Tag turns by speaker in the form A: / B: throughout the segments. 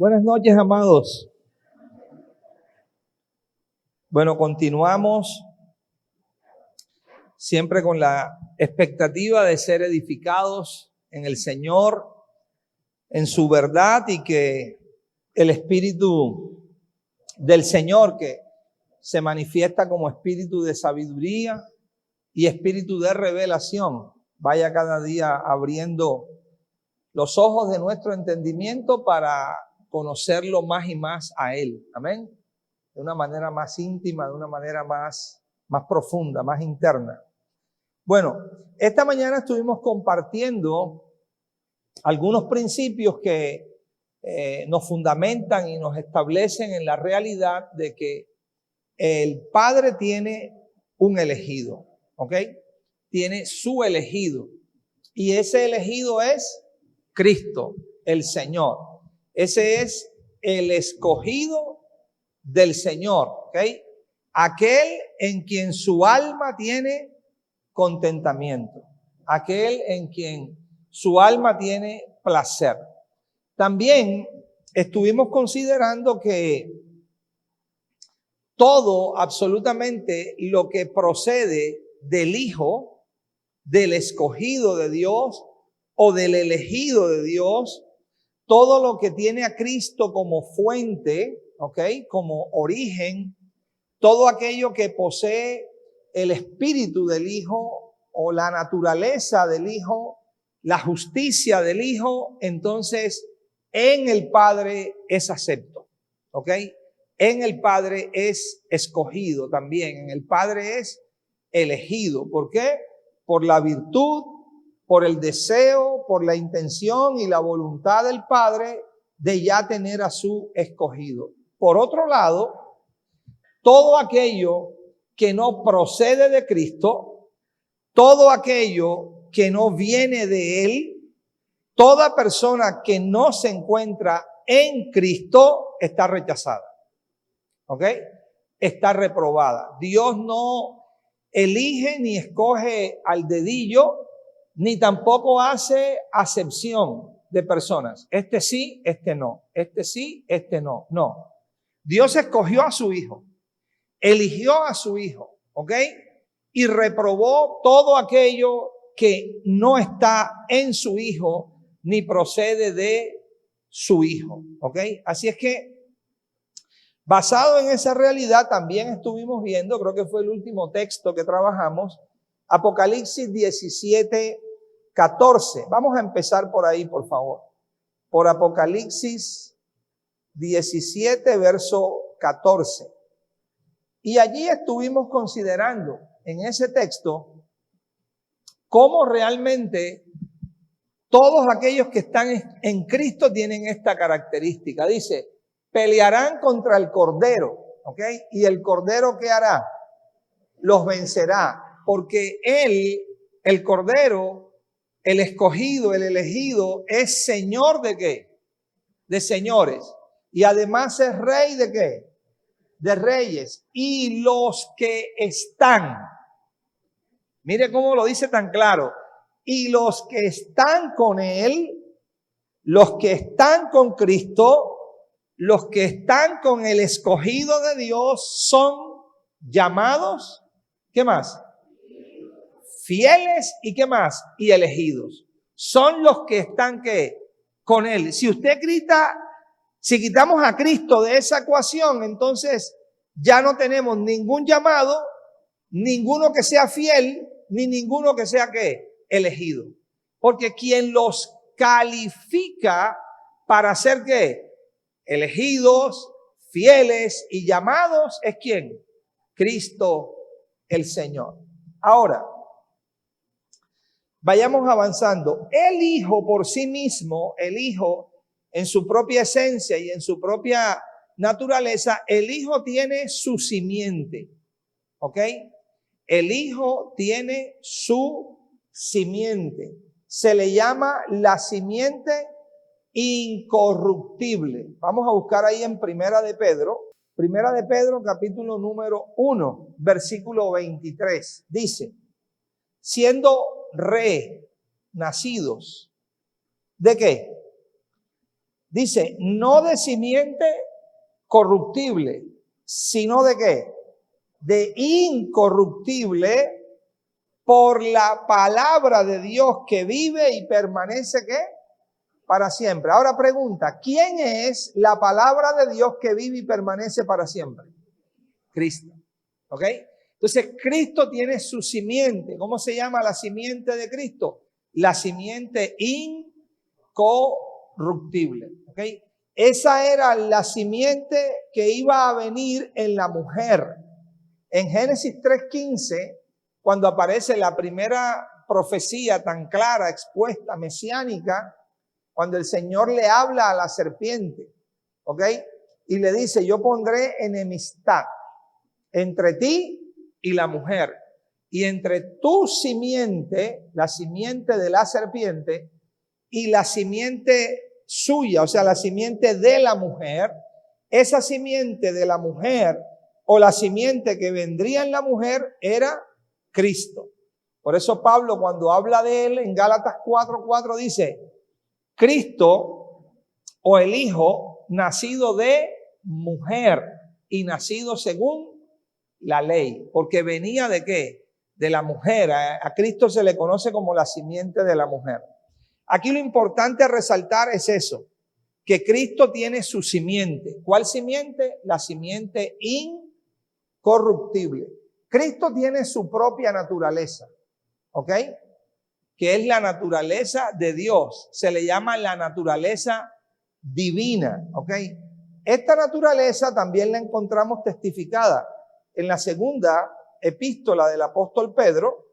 A: Buenas noches, amados. Bueno, continuamos siempre con la expectativa de ser edificados en el Señor, en su verdad, y que el Espíritu del Señor, que se manifiesta como espíritu de sabiduría y espíritu de revelación, vaya cada día abriendo los ojos de nuestro entendimiento para conocerlo más y más a Él. Amén. De una manera más íntima, de una manera más profunda, más interna. Bueno, esta mañana estuvimos compartiendo algunos principios que nos fundamentan y nos establecen en la realidad de que el Padre tiene un elegido, ¿ok? Tiene su elegido. Y ese elegido es Cristo, el Señor. Ese es el escogido del Señor, ¿ok? Aquel en quien su alma tiene contentamiento. Aquel en quien su alma tiene placer. También estuvimos considerando que todo, absolutamente lo que procede del Hijo, del escogido de Dios o del elegido de Dios, todo lo que tiene a Cristo como fuente, ¿ok? Como origen, todo aquello que posee el espíritu del Hijo o la naturaleza del Hijo, la justicia del Hijo, entonces en el Padre es acepto, ¿ok? En el Padre es escogido también, en el Padre es elegido. ¿Por qué? Por la virtud, por el deseo, por la intención y la voluntad del Padre de ya tener a su escogido. Por otro lado, todo aquello que no procede de Cristo, todo aquello que no viene de Él, toda persona que no se encuentra en Cristo está rechazada. ¿Ok? Está reprobada. Dios no elige ni escoge al dedillo, ni tampoco hace acepción de personas. Este sí, este no. Este sí, este no. No. Dios escogió a su Hijo. Eligió a su Hijo. ¿Ok? Y reprobó todo aquello que no está en su Hijo, ni procede de su Hijo. ¿Ok? Así es que basado en esa realidad, también estuvimos viendo, creo que fue el último texto que trabajamos, Apocalipsis 17, 14. Vamos a empezar por ahí, por favor. Por Apocalipsis 17, verso 14. Y allí estuvimos considerando en ese texto cómo realmente todos aquellos que están en Cristo tienen esta característica. Dice, pelearán contra el Cordero, ¿ok? Y el Cordero, ¿qué hará? Los vencerá, porque Él, el Cordero, el escogido, el elegido, es Señor ¿de qué? De señores. Y además es Rey ¿de qué? De reyes. Y los que están, mire cómo lo dice tan claro, y los que están con Él, los que están con Cristo, los que están con el escogido de Dios son llamados, ¿qué más? Fieles y ¿qué más? Y elegidos. Son los que están ¿qué? Con Él. Si usted grita, si quitamos a Cristo de esa ecuación, entonces ya no tenemos ningún llamado, ninguno que sea fiel, ni ninguno que sea ¿qué? Elegido. Porque quien los califica para ser ¿qué? Elegidos, fieles y llamados, ¿es quién? Cristo el Señor. Ahora, vayamos avanzando. El Hijo por sí mismo, el Hijo en su propia esencia y en su propia naturaleza, el Hijo tiene su simiente. ¿Ok? El Hijo tiene su simiente. Se le llama la simiente incorruptible. Vamos a buscar ahí en Primera de Pedro capítulo número 1, versículo 23. Dice, siendo renacidos, ¿de qué? Dice, no de simiente corruptible, sino de ¿qué? De incorruptible, por la palabra de Dios que vive y permanece ¿qué? Para siempre. Ahora pregunta, ¿quién es la palabra de Dios que vive y permanece para siempre? Cristo. ¿Ok? Entonces, Cristo tiene su simiente. ¿Cómo se llama la simiente de Cristo? La simiente incorruptible. ¿Ok? Esa era la simiente que iba a venir en la mujer. En Génesis 3:15, cuando aparece la primera profecía tan clara, expuesta, mesiánica, cuando el Señor le habla a la serpiente, ¿ok? Y le dice, yo pondré enemistad entre ti y la mujer, y entre tu simiente, la simiente de la serpiente, y la simiente suya, o sea, la simiente de la mujer. Esa simiente de la mujer o la simiente que vendría en la mujer era Cristo. Por eso Pablo, cuando habla de él en Gálatas 4:4, dice, Cristo o el Hijo nacido de mujer y nacido según la ley, porque venía de ¿qué? De la mujer. A Cristo se le conoce como la simiente de la mujer. Aquí lo importante a resaltar es eso, que Cristo tiene su simiente. ¿Cuál simiente? La simiente incorruptible. Cristo tiene su propia naturaleza, ¿ok? Que es la naturaleza de Dios. Se le llama la naturaleza divina, ¿ok? Esta naturaleza también la encontramos testificada en la segunda epístola del apóstol Pedro,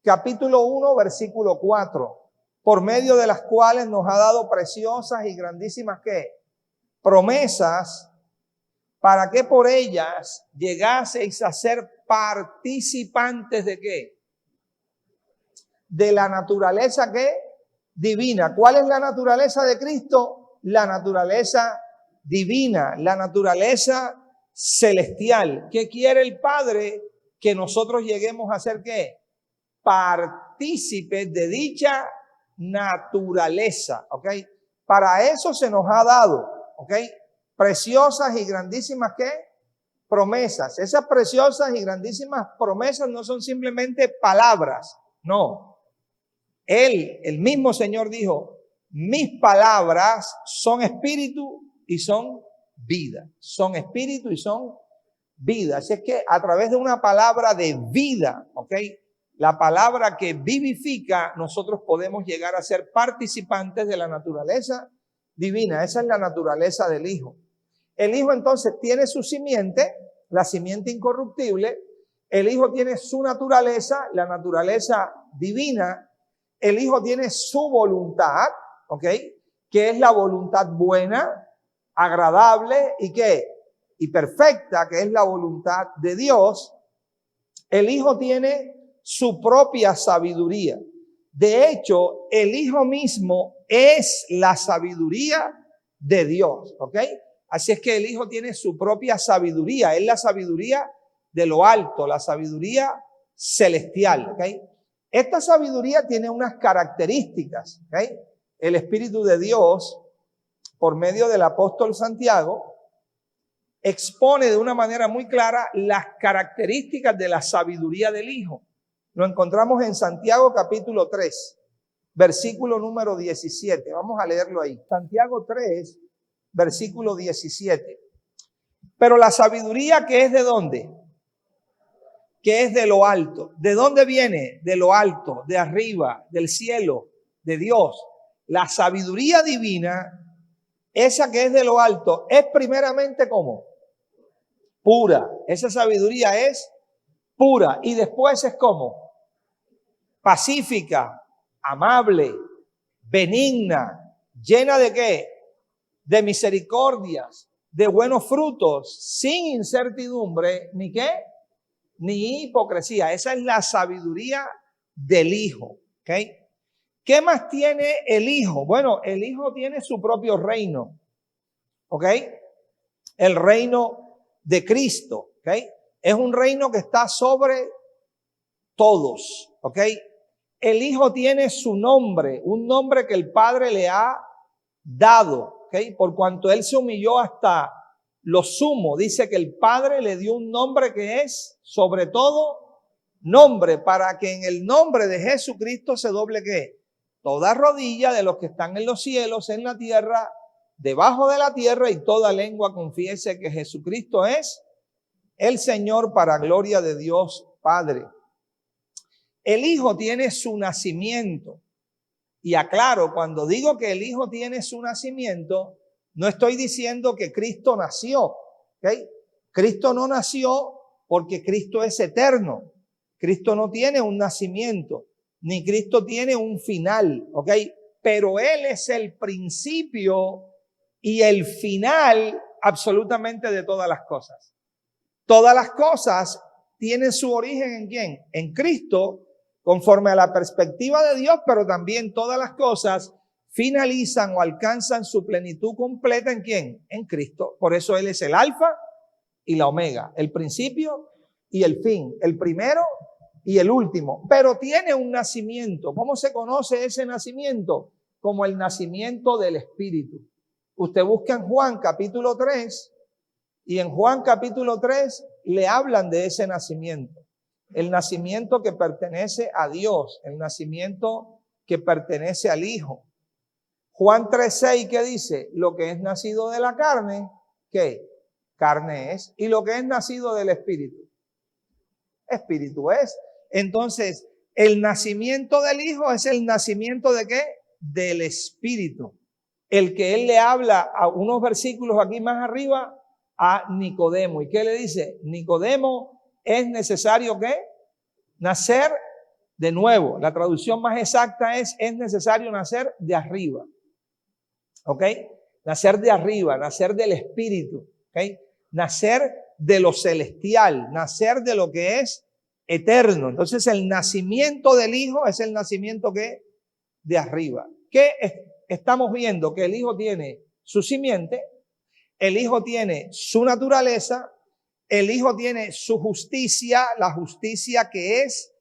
A: capítulo 1, versículo 4, por medio de las cuales nos ha dado preciosas y grandísimas ¿qué? Promesas, para que por ellas llegaseis a ser participantes de ¿qué? De la naturaleza ¿qué? Divina. ¿Cuál es la naturaleza de Cristo? La naturaleza divina, la naturaleza celestial. ¿Qué quiere el Padre? Que nosotros lleguemos a ser ¿qué? Partícipes de dicha naturaleza, ¿ok? Para eso se nos ha dado, ¿ok? Preciosas y grandísimas ¿qué? Promesas. Esas preciosas y grandísimas promesas no son simplemente palabras, no. El mismo Señor dijo, mis palabras son espíritu y son vida. Son espíritu y son vida. Así es que a través de una palabra de vida, ¿ok? La palabra que vivifica, nosotros podemos llegar a ser participantes de la naturaleza divina. Esa es la naturaleza del Hijo. El Hijo entonces tiene su simiente, la simiente incorruptible. El Hijo tiene su naturaleza, la naturaleza divina. El Hijo tiene su voluntad, ¿ok? Que es la voluntad buena, agradable y ¿qué? Y perfecta, que es la voluntad de Dios. El Hijo tiene su propia sabiduría. De hecho, el Hijo mismo es la sabiduría de Dios, ¿ok? Así es que el Hijo tiene su propia sabiduría. Es la sabiduría de lo alto, la sabiduría celestial, ¿ok? Esta sabiduría tiene unas características, ¿ok? El Espíritu de Dios, por medio del apóstol Santiago, expone de una manera muy clara las características de la sabiduría del Hijo. Lo encontramos en Santiago capítulo 3, versículo número 17. Vamos a leerlo ahí. Santiago 3, versículo 17. Pero la sabiduría que es ¿de dónde? Que es de lo alto. ¿De dónde viene? De lo alto, de arriba, del cielo, de Dios. La sabiduría divina, esa que es de lo alto, es primeramente ¿cómo? Pura. Esa sabiduría es pura. Y después es ¿cómo? Pacífica, amable, benigna, llena de ¿qué? De misericordias, de buenos frutos, sin incertidumbre, ¿ni qué? Ni hipocresía. Esa es la sabiduría del Hijo, ¿ok? ¿Qué más tiene el Hijo? Bueno, el Hijo tiene su propio reino, ¿ok? El reino de Cristo, ¿ok? Es un reino que está sobre todos, ¿ok? El Hijo tiene su nombre, un nombre que el Padre le ha dado, ¿ok? Por cuanto Él se humilló hasta lo sumo, dice que el Padre le dio un nombre que es, sobre todo, nombre, para que en el nombre de Jesucristo se doble ¿qué? Toda rodilla de los que están en los cielos, en la tierra, debajo de la tierra, y toda lengua confiese que Jesucristo es el Señor, para gloria de Dios Padre. El Hijo tiene su nacimiento. Y aclaro, cuando digo que el Hijo tiene su nacimiento, no estoy diciendo que Cristo nació. ¿Okay? Cristo no nació porque Cristo es eterno. Cristo no tiene un nacimiento, ni Cristo tiene un final. ¿Ok? Pero Él es el principio y el final absolutamente de todas las cosas. Todas las cosas tienen su origen ¿en quién? En Cristo, conforme a la perspectiva de Dios, pero también todas las cosas finalizan o alcanzan su plenitud completa ¿en quién? En Cristo. Por eso Él es el alfa y la omega, el principio y el fin, el primero y el último. Pero tiene un nacimiento. ¿Cómo se conoce ese nacimiento? Como el nacimiento del Espíritu. Usted busca en Juan capítulo 3 y en Juan capítulo 3 le hablan de ese nacimiento. El nacimiento que pertenece a Dios, el nacimiento que pertenece al Hijo. Juan 3:6, ¿qué dice? Lo que es nacido de la carne, ¿qué? Carne es. Y lo que es nacido del Espíritu, Espíritu es. Entonces, el nacimiento del Hijo es el nacimiento ¿de qué? Del Espíritu. El que Él le habla a unos versículos aquí más arriba a Nicodemo. ¿Y qué le dice? Nicodemo, es necesario ¿qué? Nacer de nuevo. La traducción más exacta es necesario nacer de arriba. ¿Ok? Nacer de arriba, nacer del Espíritu. ¿Ok? Nacer de lo celestial, nacer de lo que es eterno. Entonces el nacimiento del Hijo es el nacimiento ¿qué? De arriba. ¿Qué estamos viendo? Que el Hijo tiene su simiente, el Hijo tiene su naturaleza, el Hijo tiene su justicia, la justicia que es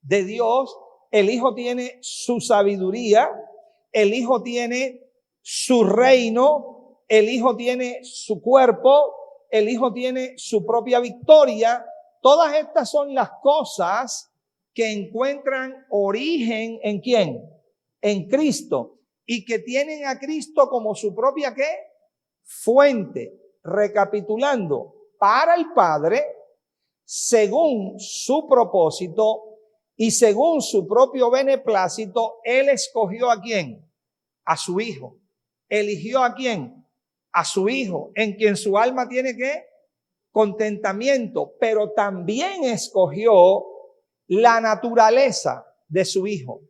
A: de Dios. El Hijo tiene su sabiduría. El Hijo tiene su reino. El Hijo tiene su cuerpo. El Hijo tiene su propia victoria. Todas estas son las cosas que encuentran origen ¿en quién? En Cristo. Y que tienen a Cristo como su propia ¿qué? Fuente. Recapitulando. Para el Padre, según su propósito y según su propio beneplácito, Él escogió ¿a quién? A su Hijo. ¿Eligió a quién? A su Hijo, en quien su alma tiene ¿qué? Contentamiento, pero también escogió la naturaleza de su Hijo.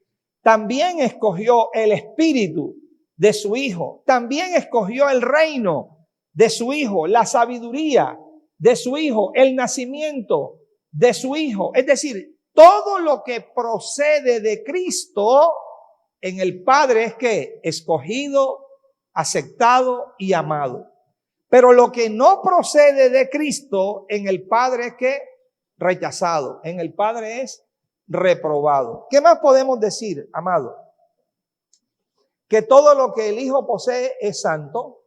A: También escogió el espíritu de su Hijo. También escogió el reino de su Hijo, la sabiduría de su Hijo, el nacimiento de su Hijo. Es decir, todo lo que procede de Cristo en el Padre es que escogido, aceptado y amado. Pero lo que no procede de Cristo en el Padre es que rechazado, en el Padre es reprobado. ¿Qué más podemos decir, amado? Que todo lo que el Hijo posee es santo,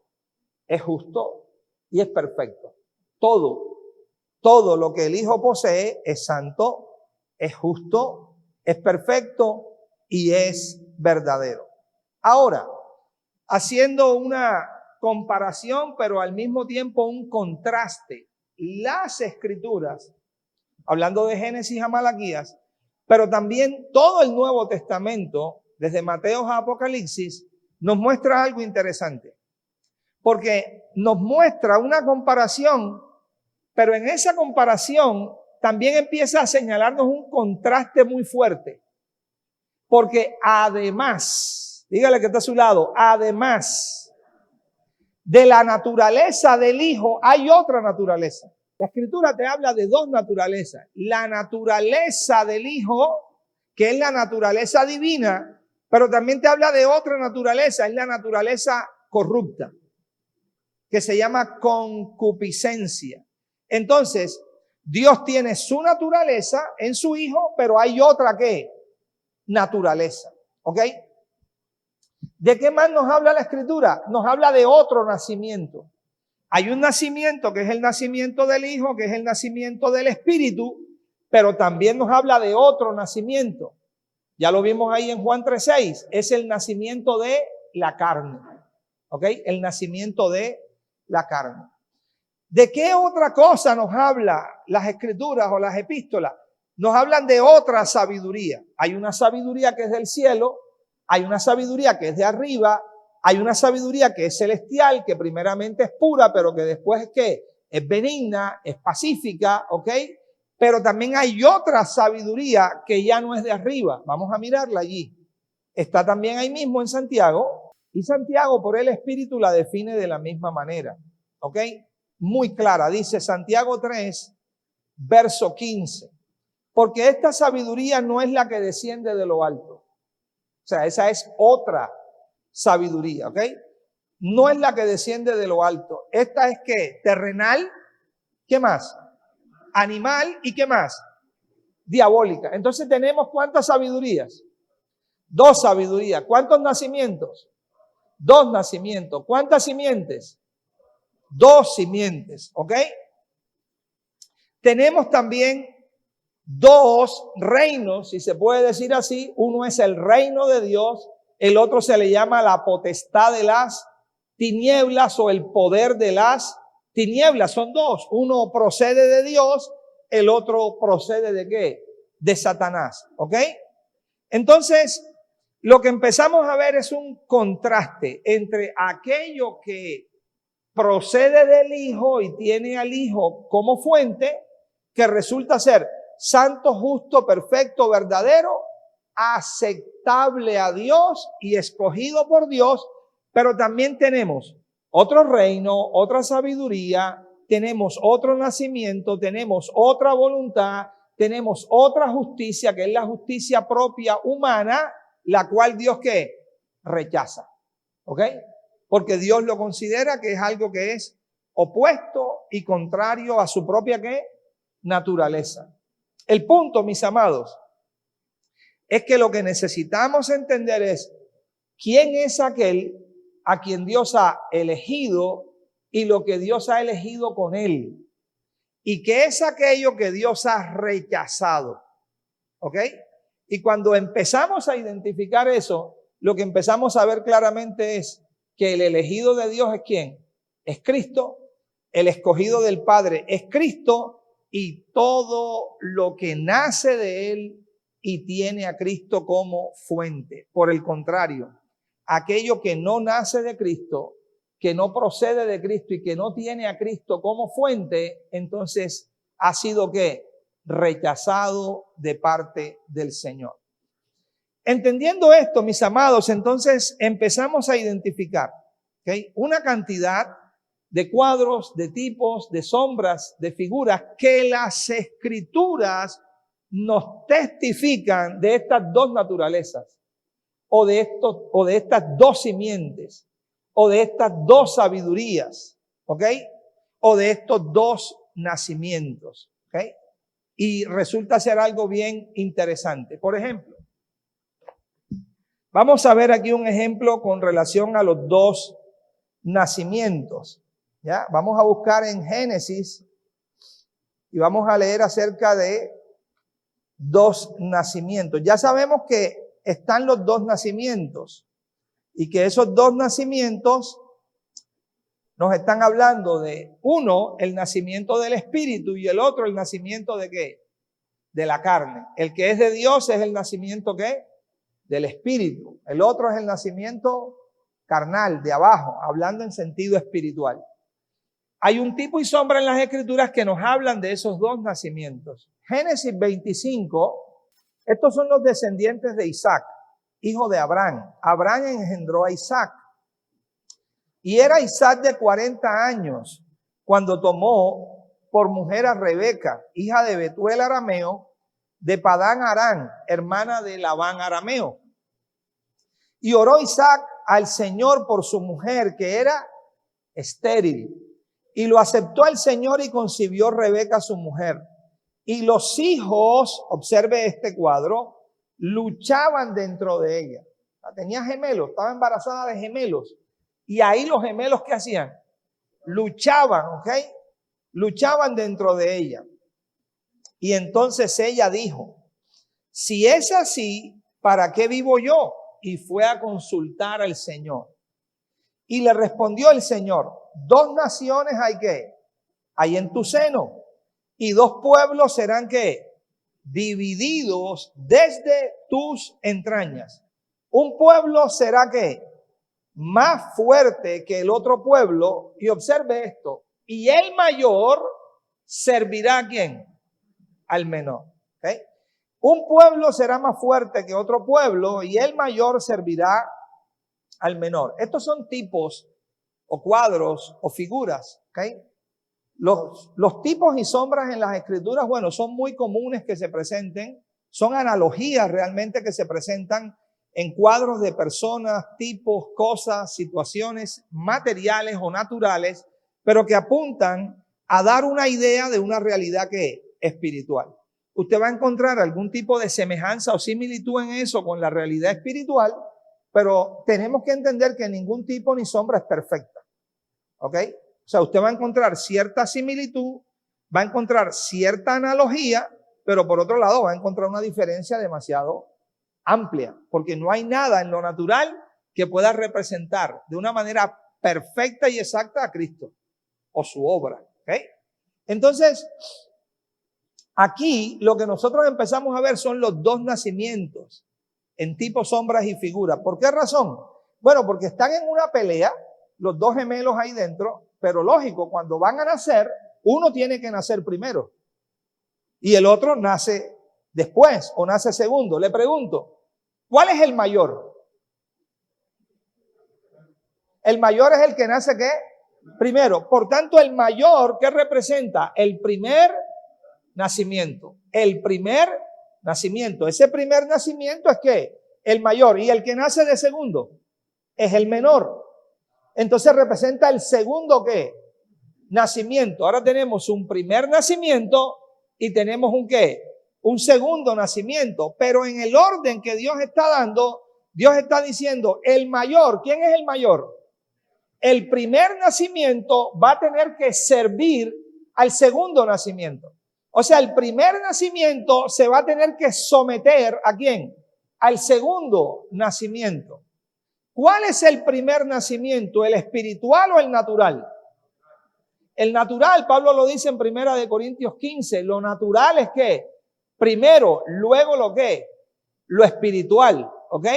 A: es justo y es perfecto. Todo lo que el Hijo posee es santo, es justo, es perfecto y es verdadero. Ahora, haciendo una comparación, pero al mismo tiempo un contraste, las Escrituras, hablando de Génesis a Malaquías, pero también todo el Nuevo Testamento, desde Mateo a Apocalipsis, nos muestra algo interesante. Porque nos muestra una comparación, pero en esa comparación también empieza a señalarnos un contraste muy fuerte. Porque además, dígale que está a su lado, además de la naturaleza del Hijo, hay otra naturaleza. La Escritura te habla de dos naturalezas. La naturaleza del Hijo, que es la naturaleza divina, pero también te habla de otra naturaleza, es la naturaleza corrupta, que se llama concupiscencia. Entonces, Dios tiene su naturaleza en su Hijo, pero hay otra ¿qué? naturaleza. ¿Ok? ¿De qué más nos habla la Escritura? Nos habla de otro nacimiento. Hay un nacimiento que es el nacimiento del Hijo, que es el nacimiento del Espíritu, pero también nos habla de otro nacimiento. Ya lo vimos ahí en Juan 3:6. Es el nacimiento de la carne. ¿Ok? El nacimiento de la carne. ¿De qué otra cosa nos habla las Escrituras o las epístolas? Nos hablan de otra sabiduría. Hay una sabiduría que es del cielo, hay una sabiduría que es de arriba, hay una sabiduría que es celestial, que primeramente es pura, pero que después es que es benigna, es pacífica, ¿ok? Pero también hay otra sabiduría que ya no es de arriba. Vamos a mirarla allí. Está también ahí mismo en Santiago. Y Santiago por el Espíritu la define de la misma manera. ¿Ok? Muy clara. Dice Santiago 3, verso 15. Porque esta sabiduría no es la que desciende de lo alto. O sea, esa es otra sabiduría. ¿Ok? No es la que desciende de lo alto. Esta es que terrenal. ¿Qué más? Animal y ¿qué más? Diabólica. Entonces tenemos ¿cuántas sabidurías? 2 sabidurías. ¿Cuántos nacimientos? 2 nacimientos. ¿Cuántas simientes? 2 simientes. ¿Ok? Tenemos también 2 reinos, si se puede decir así. Uno es el reino de Dios. El otro se le llama la potestad de las tinieblas o el poder de las tinieblas. Son 2. Uno procede de Dios, el otro procede ¿de qué? De Satanás. ¿Ok? Entonces, lo que empezamos a ver es un contraste entre aquello que procede del Hijo y tiene al Hijo como fuente, que resulta ser santo, justo, perfecto, verdadero, aceptable a Dios y escogido por Dios. Pero también tenemos otro reino, otra sabiduría, tenemos otro nacimiento, tenemos otra voluntad, tenemos otra justicia, que es la justicia propia humana, la cual Dios ¿qué? Rechaza. ¿Ok? Porque Dios lo considera que es algo que es opuesto y contrario a su propia ¿qué? Naturaleza. El punto, mis amados, es que lo que necesitamos entender es quién es aquel a quien Dios ha elegido y lo que Dios ha elegido con él. Y qué es aquello que Dios ha rechazado. ¿Ok? Y cuando empezamos a identificar eso, lo que empezamos a ver claramente es que el elegido de Dios es ¿quién? Es Cristo. El escogido del Padre es Cristo, y todo lo que nace de él y tiene a Cristo como fuente. Por el contrario, aquello que no nace de Cristo, que no procede de Cristo y que no tiene a Cristo como fuente, entonces ha sido ¿qué? Rechazado de parte del Señor. Entendiendo esto, mis amados, entonces empezamos a identificar ¿okay? Una cantidad de cuadros, de tipos, de sombras, de figuras que las Escrituras nos testifican de estas 2 naturalezas, o de estas 2 simientes, o de estas 2 sabidurías, ¿ok? O de estos 2 nacimientos, ¿ok? Y resulta ser algo bien interesante. Por ejemplo, vamos a ver aquí un ejemplo con relación a los 2 nacimientos. ¿Ya? Vamos a buscar en Génesis y vamos a leer acerca de 2 nacimientos. Ya sabemos que están los 2 nacimientos y que esos 2 nacimientos nos están hablando de uno, el nacimiento del espíritu, y el otro, el nacimiento de ¿qué? De la carne. El que es de Dios es el nacimiento ¿qué? Del espíritu. El otro es el nacimiento carnal, de abajo, hablando en sentido espiritual. Hay un tipo y sombra en las Escrituras que nos hablan de esos 2 nacimientos. Génesis 25, estos son los descendientes de Isaac, hijo de Abraham. Abraham engendró a Isaac. Y era Isaac de 40 años cuando tomó por mujer a Rebeca, hija de Betuel arameo, de Padán Aram, hermana de Labán arameo. Y oró Isaac al Señor por su mujer, que era estéril. Y lo aceptó el Señor y concibió Rebeca su mujer. Y los hijos, observe este cuadro, luchaban dentro de ella. Tenía gemelos, estaba embarazada de gemelos. Y ahí los gemelos, ¿qué hacían? Luchaban, ¿ok? Luchaban dentro de ella. Y entonces ella dijo, si es así, ¿para qué vivo yo? Y fue a consultar al Señor. Y le respondió el Señor, 2 naciones hay en tu seno, y 2 pueblos serán ¿qué? Divididos desde tus entrañas. Un pueblo será ¿qué? Más fuerte que el otro pueblo, y observe esto, y el mayor servirá ¿a quién? Al menor. ¿Okay? Un pueblo será más fuerte que otro pueblo, y el mayor servirá al menor. Estos son tipos o cuadros o figuras. ¿Okay? Los tipos y sombras en las escrituras, bueno, son muy comunes que se presenten, son analogías realmente que se presentan en cuadros de personas, tipos, cosas, situaciones materiales o naturales, pero que apuntan a dar una idea de una realidad que es espiritual. Usted va a encontrar algún tipo de semejanza o similitud en eso con la realidad espiritual, pero tenemos que entender que ningún tipo ni sombra es perfecta. ¿Ok? O sea, usted va a encontrar cierta similitud, va a encontrar cierta analogía, pero por otro lado va a encontrar una diferencia demasiado amplia, porque no hay nada en lo natural que pueda representar de una manera perfecta y exacta a Cristo o su obra. ¿Okay? Entonces, aquí lo que nosotros empezamos a ver son los 2 nacimientos en tipo sombras y figuras. ¿Por qué razón? Bueno, porque están en una pelea, los 2 gemelos ahí dentro, pero lógico, cuando van a nacer, uno tiene que nacer primero y el otro nace después o nace segundo. Le pregunto, ¿cuál es el mayor? El mayor es el que nace ¿qué? Primero. Por tanto, el mayor, ¿qué representa? El primer nacimiento. El primer nacimiento. Ese primer nacimiento es ¿qué? El mayor. Y el que nace de segundo es el menor. Entonces representa el segundo ¿qué? Nacimiento. Ahora tenemos un primer nacimiento y tenemos un ¿qué? Un segundo nacimiento. Pero en el orden que Dios está dando, Dios está diciendo, el mayor, ¿quién es el mayor? El primer nacimiento va a tener que servir al segundo nacimiento. O sea, el primer nacimiento se va a tener que someter ¿a quién? Al segundo nacimiento. ¿Cuál es el primer nacimiento? ¿El espiritual o el natural? El natural, Pablo lo dice en 1 Corintios 15, lo natural es ¿qué? Primero, luego lo ¿qué? Lo espiritual, ¿ok?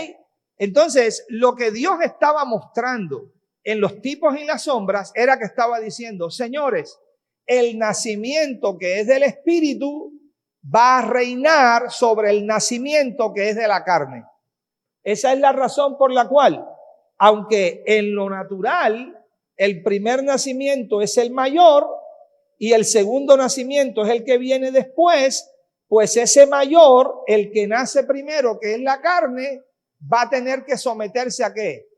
A: Entonces, lo que Dios estaba mostrando en los tipos y las sombras era que estaba diciendo, señores, el nacimiento que es del espíritu va a reinar sobre el nacimiento que es de la carne. Esa es la razón por la cual, aunque en lo natural el primer nacimiento es el mayor y el segundo nacimiento es el que viene después, pues ese mayor, el que nace primero, que es la carne, va a tener que someterse ¿a qué?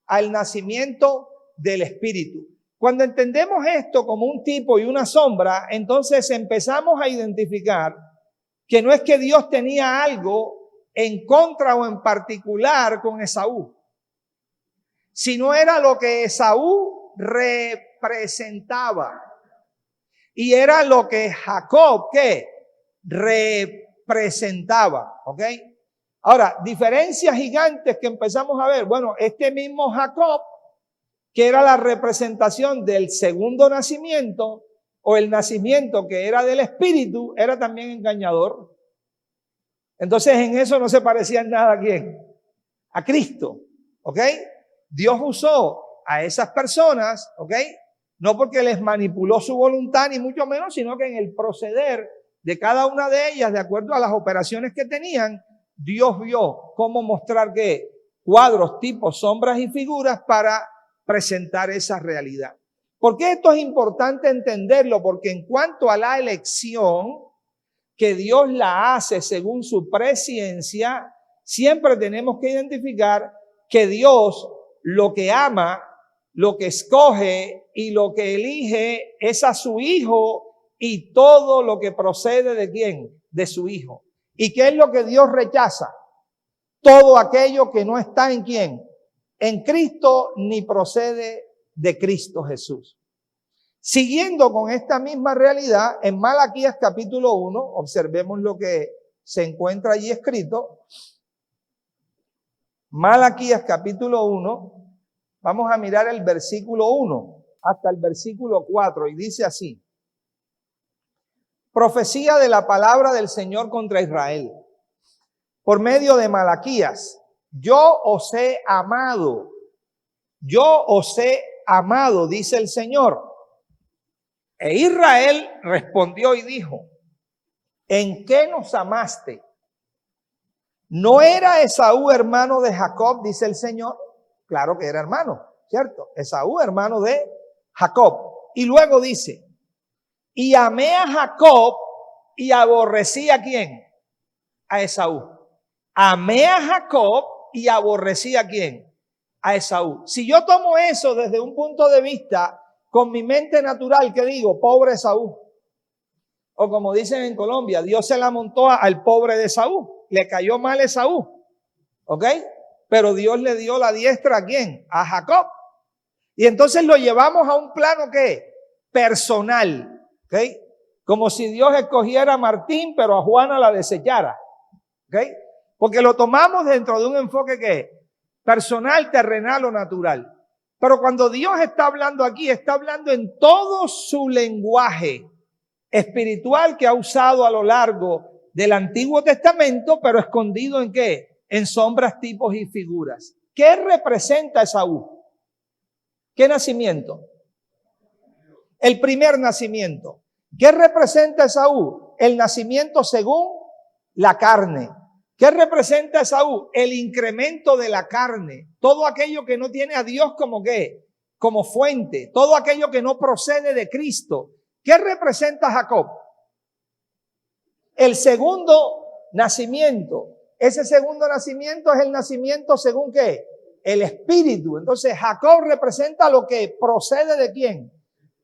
A: Al nacimiento del espíritu. Cuando entendemos esto como un tipo y una sombra, entonces empezamos a identificar que no es que Dios tenía algo en contra o en particular con Esaú, sino era lo que Esaú representaba y era lo que Jacob ¿qué? Representaba, ¿ok? Ahora, diferencias gigantes que empezamos a ver. Bueno, este mismo Jacob, que era la representación del segundo nacimiento o el nacimiento que era del espíritu, era también engañador. Entonces en eso no se parecía en nada a quién, a Cristo, ¿ok? Dios usó a esas personas, ¿ok? No porque les manipuló su voluntad ni mucho menos, sino que en el proceder de cada una de ellas, de acuerdo a las operaciones que tenían, Dios vio cómo mostrar que cuadros, tipos, sombras y figuras para presentar esa realidad. ¿Por qué esto es importante entenderlo? Porque en cuanto a la elección, que Dios la hace según su presciencia, siempre tenemos que identificar que Dios lo que ama, lo que escoge y lo que elige es a su Hijo y todo lo que procede de ¿quién? De su Hijo. ¿Y qué es lo que Dios rechaza? todo aquello que no está en ¿quién? En Cristo, ni procede de Cristo Jesús. Siguiendo con esta misma realidad, en Malaquías capítulo 1, observemos lo que se encuentra allí escrito. Malaquías capítulo 1, vamos a mirar el versículo 1 hasta el versículo 4 y dice así. Profecía de la palabra del Señor contra Israel. Por medio de Malaquías, yo os he amado, dice el Señor. E Israel respondió y dijo, ¿en qué nos amaste? ¿No era Esaú hermano de Jacob, dice el Señor? Claro que era hermano, ¿cierto? Esaú hermano de Jacob. Y luego dice, y amé a Jacob y aborrecí ¿a quién? A Esaú. Amé a Jacob y aborrecí ¿a quién? A Esaú. Si yo tomo eso desde un punto de vista con mi mente natural, ¿qué digo? Pobre Esaú. O como dicen en Colombia, Dios se la montó al pobre de Esaú. Le cayó mal Esaú. ¿Ok? Pero Dios le dio la diestra ¿a quién? A Jacob. Y entonces lo llevamos a un plano ¿qué? Personal. ¿Ok? Como si Dios escogiera a Martín, pero a Juana la desechara. ¿Ok? Porque lo tomamos dentro de un enfoque ¿qué? Personal, terrenal o natural. Pero cuando Dios está hablando aquí, está hablando en todo su lenguaje espiritual que ha usado a lo largo del Antiguo Testamento, pero escondido ¿en qué? En sombras, tipos y figuras. ¿Qué representa Esaú? ¿Qué nacimiento? El primer nacimiento. ¿Qué representa Esaú? El nacimiento según la carne. ¿Qué representa Esaú? El incremento de la carne. Todo aquello que no tiene a Dios como ¿qué? Como fuente. Todo aquello que no procede de Cristo. ¿Qué representa Jacob? El segundo nacimiento. Ese segundo nacimiento es el nacimiento según ¿qué? El Espíritu. Entonces Jacob representa lo que procede ¿de quién?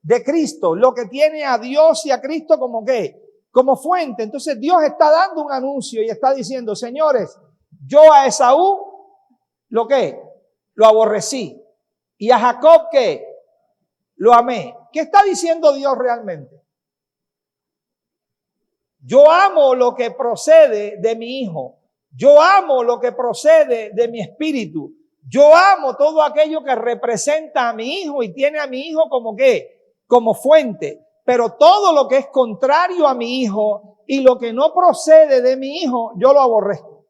A: De Cristo. Lo que tiene a Dios y a Cristo como ¿qué? Como fuente. Entonces Dios está dando un anuncio y está diciendo, señores, yo a Esaú, ¿lo qué? Lo aborrecí. Y a Jacob, ¿qué? Lo amé. ¿Qué está diciendo Dios realmente? Yo amo lo que procede de mi hijo. Yo amo lo que procede de mi espíritu. Yo amo todo aquello que representa a mi hijo y tiene a mi hijo como ¿qué? Como fuente. Pero todo lo que es contrario a mi hijo y lo que no procede de mi hijo, yo lo aborrezco.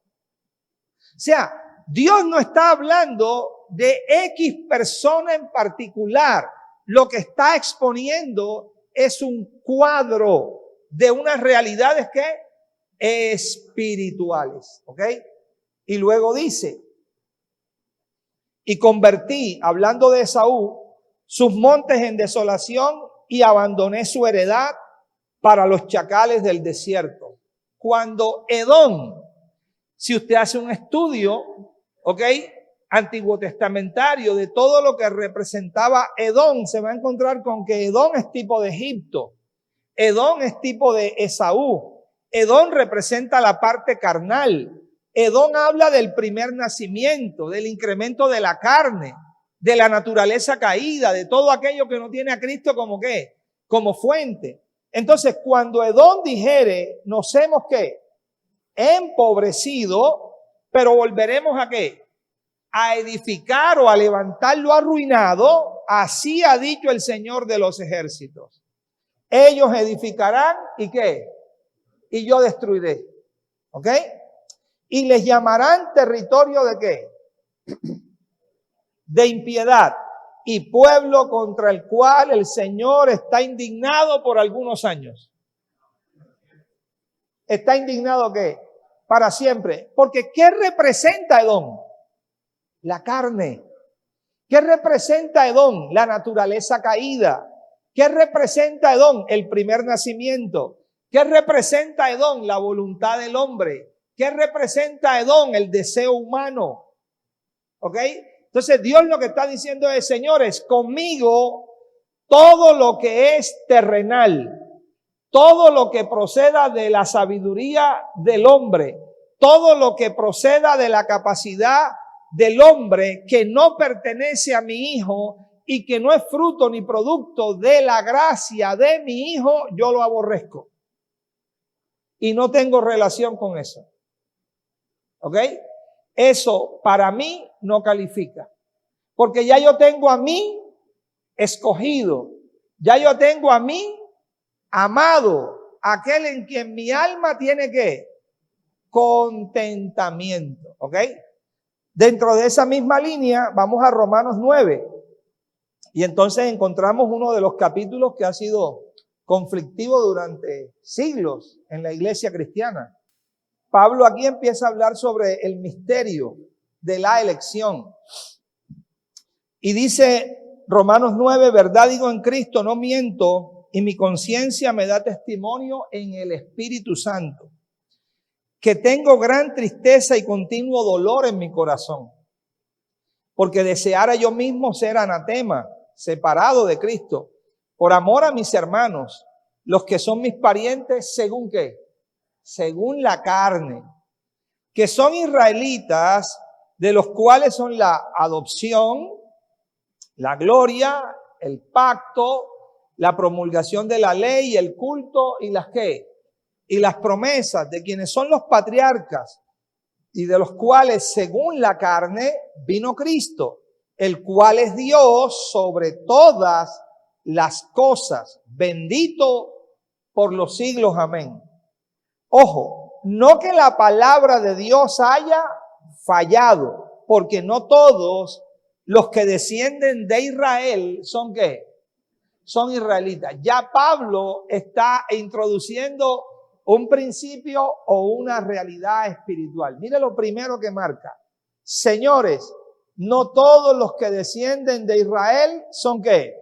A: O sea, Dios no está hablando de X persona en particular. Lo que está exponiendo es un cuadro de unas realidades que espirituales. ¿Ok? Y luego dice, y convertí, hablando de Esaú, sus montes en desolación y abandoné su heredad para los chacales del desierto. Cuando Edom, si usted hace un estudio, ¿ok? Antiguo testamentario de todo lo que representaba Edom, se va a encontrar con que Edom es tipo de Egipto. Edom es tipo de Esaú. Edom representa la parte carnal. Edom habla del primer nacimiento, del incremento de la carne, de la naturaleza caída, de todo aquello que no tiene a Cristo como ¿qué? Como fuente. Entonces, cuando Edom dijere, nos hemos ¿qué? Empobrecido, pero volveremos ¿a qué? A edificar o a levantar lo arruinado, así ha dicho el Señor de los ejércitos. Ellos edificarán ¿y qué? Y yo destruiré. ¿Ok? Y les llamarán territorio ¿de qué? De impiedad y pueblo contra el cual el Señor está indignado por algunos años. ¿Está indignado qué? Para siempre. Porque ¿qué representa Edom? La carne. ¿Qué representa Edom? La naturaleza caída. ¿Qué representa Edom? El primer nacimiento. ¿Qué representa Edom? La voluntad del hombre. ¿Qué representa Edom? El deseo humano. ¿Ok? Entonces Dios lo que está diciendo es, señores, conmigo todo lo que es terrenal, todo lo que proceda de la sabiduría del hombre, todo lo que proceda de la capacidad del hombre que no pertenece a mi hijo y que no es fruto ni producto de la gracia de mi hijo, yo lo aborrezco. Y no tengo relación con eso. ¿Ok? Eso para mí no califica. Porque ya yo tengo a mí escogido. Ya yo tengo a mí amado. Aquel en quien mi alma tiene que contentamiento. ¿Ok? Dentro de esa misma línea vamos a Romanos 9. Y entonces encontramos uno de los capítulos que ha sido conflictivo durante siglos en la iglesia cristiana. Pablo aquí empieza a hablar sobre el misterio de la elección. Y dice Romanos 9, verdad digo en Cristo, no miento, y mi conciencia me da testimonio en el Espíritu Santo, que tengo gran tristeza y continuo dolor en mi corazón, porque deseara yo mismo ser anatema, separado de Cristo, por amor a mis hermanos, los que son mis parientes, ¿según qué? Según la carne, que son israelitas, de los cuales son la adopción, la gloria, el pacto, la promulgación de la ley, el culto y las ¿qué? Y las promesas de quienes son los patriarcas y de los cuales según la carne vino Cristo, el cual es Dios sobre todas las cosas, bendito por los siglos, amén. Ojo, no que la palabra de Dios haya fallado, porque no todos los que descienden de Israel son ¿qué? Son israelitas. Ya Pablo está introduciendo un principio o una realidad espiritual. Mire lo primero que marca. Señores, no todos los que descienden de Israel son ¿qué?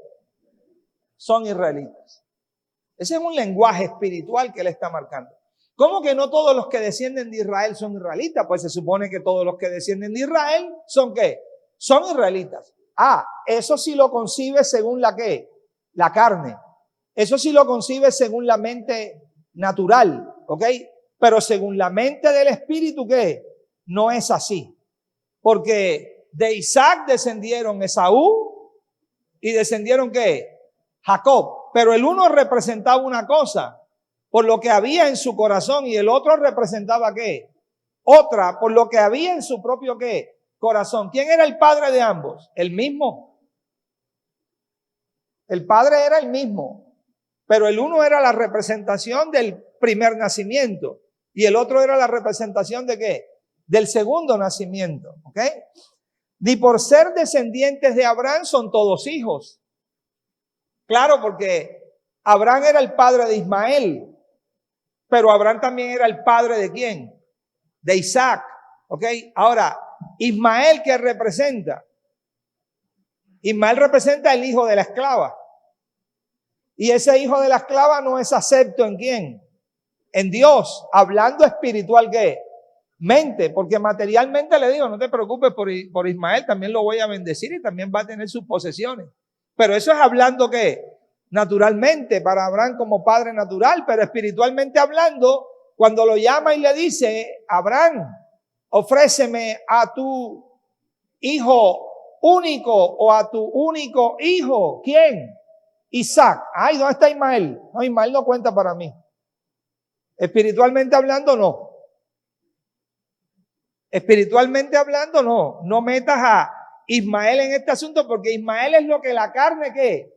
A: Son israelitas. Ese es un lenguaje espiritual que él está marcando. ¿Cómo que no todos los que descienden de Israel son israelitas? Pues se supone que todos los que descienden de Israel son ¿qué? Son israelitas. Ah, eso sí lo concibe según la ¿qué? La carne. Eso sí lo concibe según la mente natural, ¿ok? Pero según la mente del espíritu, ¿qué? No es así. Porque de Isaac descendieron Esaú y descendieron ¿qué? Jacob. Pero el uno representaba una cosa por lo que había en su corazón y el otro representaba ¿qué? Otra por lo que había en su propio ¿qué? Corazón. ¿Quién era el padre de ambos? El mismo. El padre era el mismo, pero el uno era la representación del primer nacimiento y el otro era la representación de ¿qué? Del segundo nacimiento, ¿ok? Ni por ser descendientes de Abraham son todos hijos. Claro, porque Abraham era el padre de Ismael, pero Abraham también era el padre de ¿quién? De Isaac, ¿ok? Ahora, Ismael, ¿qué representa? Ismael representa el hijo de la esclava. Y ese hijo de la esclava no es acepto ¿en quién? En Dios, hablando espiritual ¿qué? Mente, porque materialmente le digo, no te preocupes por Ismael, también lo voy a bendecir y también va a tener sus posesiones. Pero eso es hablando ¿qué? Naturalmente, para Abraham como padre natural, pero espiritualmente hablando, cuando lo llama y le dice, Abraham, ofréceme a tu hijo único o a tu único hijo. ¿Quién? Isaac. Ay, ¿dónde está Ismael? No, Ismael no cuenta para mí. Espiritualmente hablando, no. Espiritualmente hablando, no. No metas a Ismael en este asunto porque Ismael es lo que la carne ¿qué?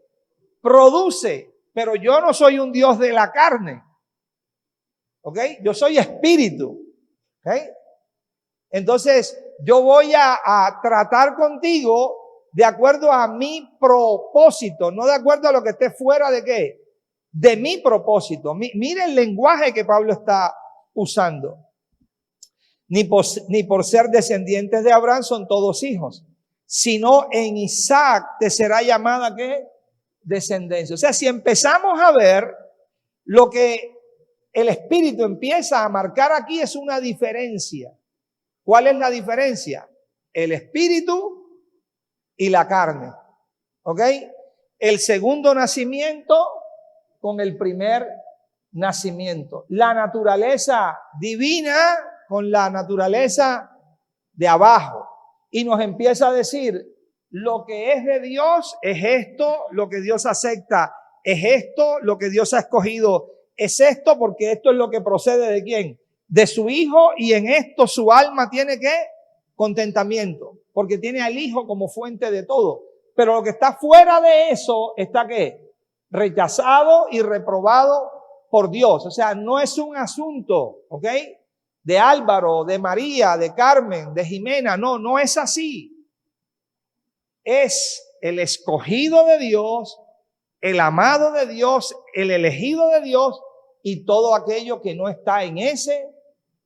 A: Produce. Pero yo no soy un Dios de la carne. ¿Ok? Yo soy espíritu. ¿Ok? Entonces, yo voy a tratar contigo de acuerdo a mi propósito, no de acuerdo a lo que esté fuera de ¿qué? De mi propósito. Mire el lenguaje que Pablo está usando. Ni por ser descendientes de Abraham son todos hijos, sino en Isaac te será llamada ¿qué? Descendencia. O sea, si empezamos a ver lo que el Espíritu empieza a marcar aquí es una diferencia. ¿Cuál es la diferencia? El Espíritu y la carne. ¿Ok? El segundo nacimiento con el primer nacimiento. La naturaleza divina con la naturaleza de abajo y nos empieza a decir, lo que es de Dios es esto, lo que Dios acepta es esto, lo que Dios ha escogido es esto, porque esto es lo que procede ¿de quién? De su Hijo, y en esto su alma tiene ¿qué? Contentamiento, porque tiene al Hijo como fuente de todo. Pero lo que está fuera de eso está ¿qué? Rechazado y reprobado por Dios. O sea, no es un asunto, ¿ok? De Álvaro, de María, de Carmen, de Jimena. No, no es así. Es el escogido de Dios, el amado de Dios, el elegido de Dios y todo aquello que no está en ese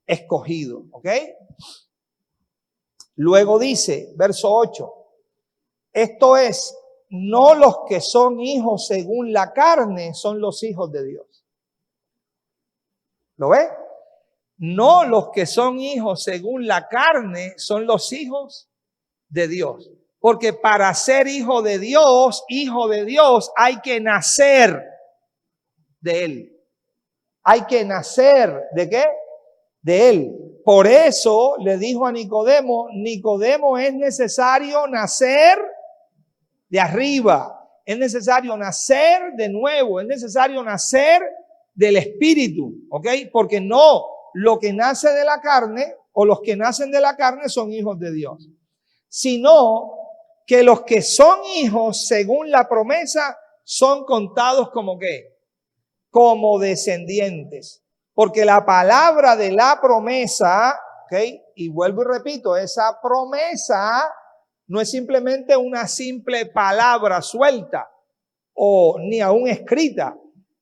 A: escogido, ¿ok? Luego dice, verso 8, esto es, no los que son hijos según la carne son los hijos de Dios. ¿Lo ve? No los que son hijos según la carne son los hijos de Dios. Porque para ser hijo de Dios, hay que nacer de Él. Hay que nacer ¿de qué? De Él. Por eso le dijo a Nicodemo, Nicodemo, es necesario nacer de arriba. Es necesario nacer de nuevo. Es necesario nacer del Espíritu. ¿Ok? Porque no lo que nace de la carne o los que nacen de la carne son hijos de Dios. Sino que los que son hijos según la promesa son contados como ¿qué? Como descendientes. Porque la palabra de la promesa, ¿ok? Y vuelvo y repito, esa promesa no es simplemente una simple palabra suelta o ni aún escrita.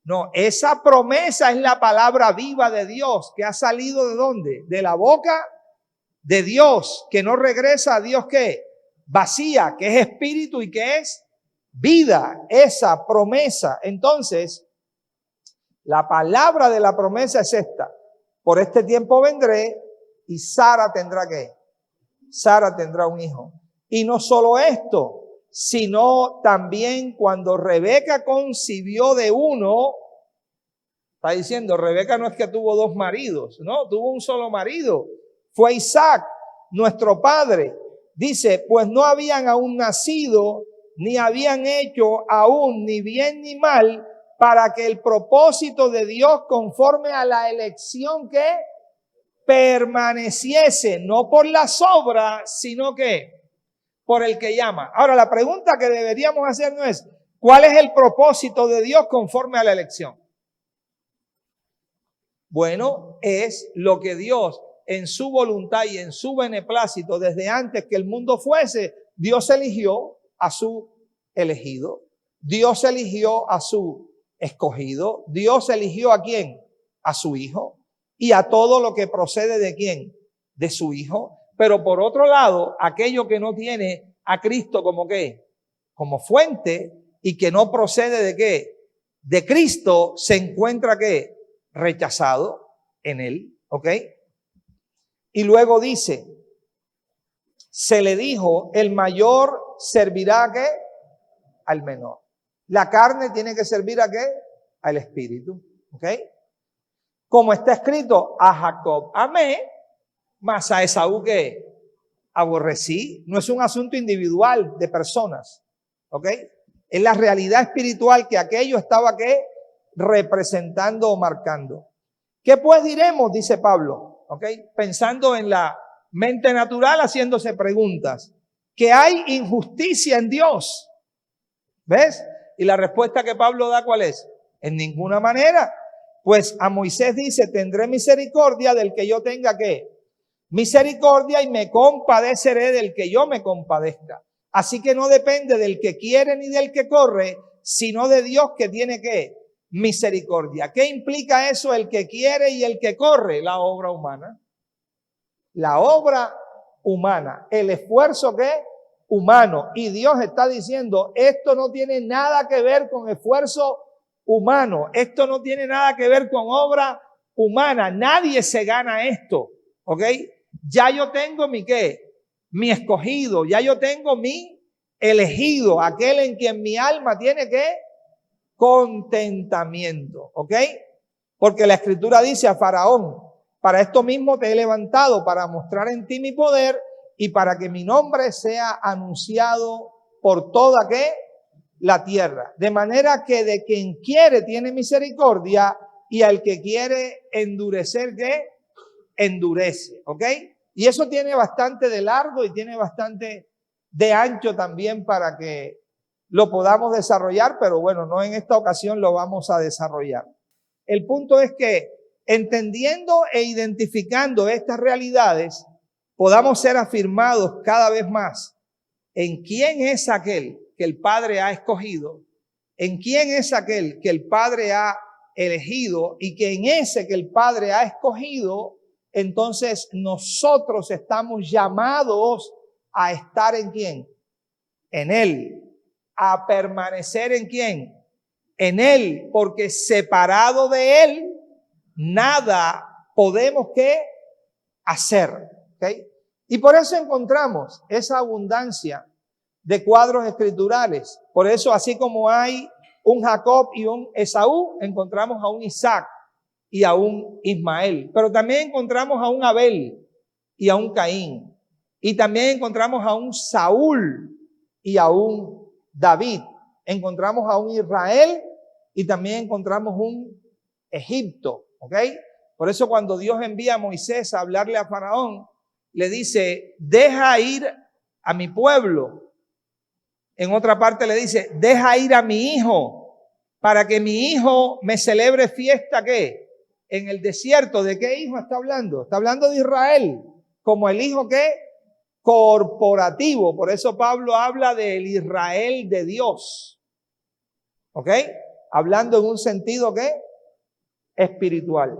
A: No, esa promesa es la palabra viva de Dios que ha salido ¿de dónde? De la boca de Dios, que no regresa a Dios ¿qué? Vacía, que es espíritu y que es vida, esa promesa. Entonces, la palabra de la promesa es esta: por este tiempo vendré y Sara tendrá ¿qué? Sara tendrá un hijo. Y no solo esto, sino también cuando Rebeca concibió de uno, está diciendo, Rebeca no es que tuvo dos maridos, no, tuvo un solo marido, fue Isaac, nuestro padre. Dice, pues no habían aún nacido, ni habían hecho aún ni bien ni mal, para que el propósito de Dios conforme a la elección que permaneciese, no por las obras, sino que por el que llama. Ahora, la pregunta que deberíamos hacernos es, ¿cuál es el propósito de Dios conforme a la elección? Bueno, es lo que Dios en su voluntad y en su beneplácito desde antes que el mundo fuese, Dios eligió a su elegido, Dios eligió a su escogido, Dios eligió ¿a quién? A su Hijo, y a todo lo que procede ¿de quién? De su Hijo. Pero por otro lado, aquello que no tiene a Cristo como ¿qué? Como fuente y que no procede ¿de qué? De Cristo, se encuentra ¿qué? Rechazado en él, ¿ok? Y luego dice, se le dijo, el mayor servirá ¿a qué? Al menor. La carne tiene que servir ¿a qué? Al espíritu, ¿ok? Como está escrito, a Jacob amé, mas a Esaú ¿qué? Aborrecí. No es un asunto individual de personas, ¿ok? Es la realidad espiritual que aquello estaba ¿qué? Representando o marcando. ¿Qué pues diremos? Dice Pablo, ¿ok? Pensando en la mente natural, haciéndose preguntas. Que hay injusticia en Dios. ¿Ves? Y la respuesta que Pablo da, ¿cuál es? En ninguna manera. Pues a Moisés dice, tendré misericordia del que yo tenga ¿qué? Misericordia, y me compadeceré del que yo me compadezca. Así que no depende del que quiere ni del que corre, sino de Dios que tiene ¿qué? Misericordia. ¿Qué implica eso? El que quiere y el que corre. La obra humana. La obra humana. El esfuerzo ¿qué? Humano. Y Dios está diciendo, esto no tiene nada que ver con esfuerzo humano. Esto no tiene nada que ver con obra humana. Nadie se gana esto. ¿Ok? Ya yo tengo mi ¿qué? Mi escogido. Ya yo tengo mi elegido. Aquel en quien mi alma tiene ¿qué? Contentamiento. ¿Ok? Porque la escritura dice a Faraón, Para esto mismo te he levantado, para mostrar en ti mi poder y para que mi nombre sea anunciado por toda ¿qué? La tierra. De manera que de quien quiere tiene misericordia y al que quiere endurecer, ¿qué? Endurece, ¿ok? Y eso tiene bastante de largo y tiene bastante de ancho también para que lo podamos desarrollar, pero bueno, no en esta ocasión lo vamos a desarrollar. El punto es que entendiendo e identificando estas realidades, podamos ser afirmados cada vez más en quién es aquel que el Padre ha escogido, en quién es aquel que el Padre ha elegido y que en ese que el Padre ha escogido, entonces nosotros estamos llamados a estar en quién, en Él, a permanecer en quién, en Él, porque separado de Él, nada podemos ¿qué? Hacer. ¿Okay? Y por eso encontramos esa abundancia de cuadros escriturales. Por eso, así como hay un Jacob y un Esaú, encontramos a un Isaac y a un Ismael. Pero también encontramos a un Abel y a un Caín. Y también encontramos a un Saúl y a un David. Encontramos a un Israel y también encontramos un Egipto. ¿Ok? Por eso cuando Dios envía a Moisés a hablarle a Faraón, le dice, deja ir a mi pueblo. En otra parte le dice, deja ir a mi hijo para que mi hijo me celebre fiesta, ¿qué? En el desierto. ¿De qué hijo está hablando? Está hablando de Israel, como el hijo ¿qué? Corporativo. Por eso Pablo habla del Israel de Dios. ¿Ok? Hablando en un sentido ¿qué? Espiritual.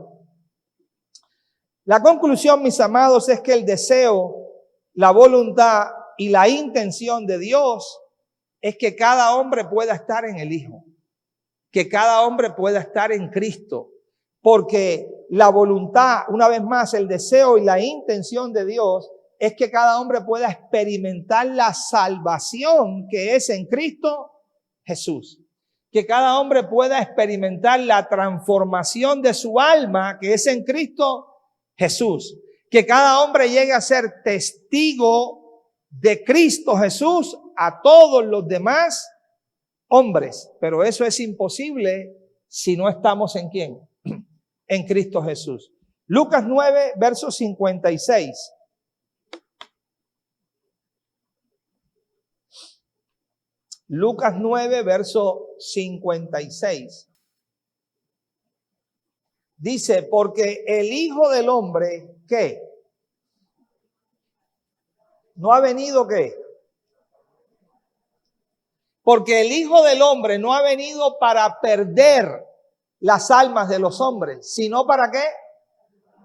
A: La conclusión, mis amados, es que el deseo, la voluntad y la intención de Dios es que cada hombre pueda estar en el Hijo, que cada hombre pueda estar en Cristo, porque la voluntad, una vez más, el deseo y la intención de Dios es que cada hombre pueda experimentar la salvación que es en Cristo Jesús. Que cada hombre pueda experimentar la transformación de su alma que es en Cristo Jesús. Que cada hombre llegue a ser testigo de Cristo Jesús a todos los demás hombres. Pero eso es imposible si no estamos en ¿quién? En Cristo Jesús. Lucas 9, verso 56. Lucas 9, verso 56. Dice, porque el Hijo del Hombre, ¿qué? No ha venido, ¿qué? Porque el Hijo del Hombre no ha venido para perder las almas de los hombres, sino ¿para qué?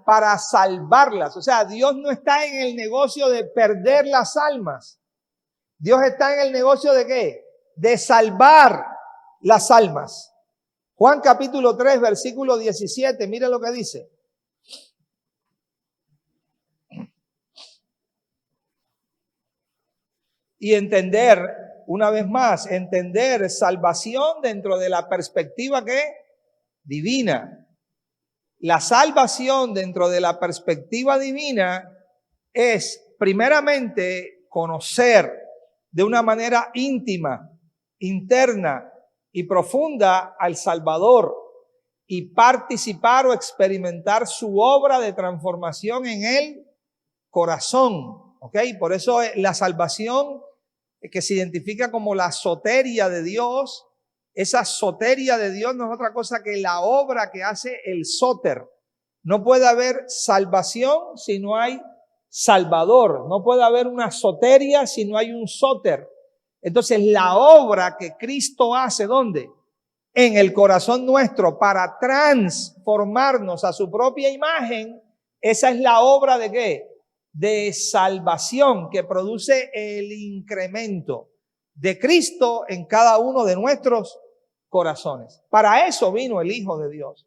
A: Para salvarlas. O sea, Dios no está en el negocio de perder las almas. Dios está en el negocio de ¿qué? De salvar las almas. Juan capítulo 3, versículo 17, mire lo que dice. Y entender, una vez más, entender salvación dentro de la perspectiva ¿qué? Divina. La salvación dentro de la perspectiva divina es primeramente conocer de una manera íntima, interna y profunda al Salvador y participar o experimentar su obra de transformación en el corazón. ¿Ok? Por eso la salvación que se identifica como la soteria de Dios, esa soteria de Dios no es otra cosa que la obra que hace el sóter. No puede haber salvación si no hay Salvador. No puede haber una soteria si no hay un sóter. Entonces la obra que Cristo hace, ¿dónde? En el corazón nuestro para transformarnos a su propia imagen, esa es la obra de ¿qué? De salvación que produce el incremento de Cristo en cada uno de nuestros corazones. Para eso vino el Hijo de Dios.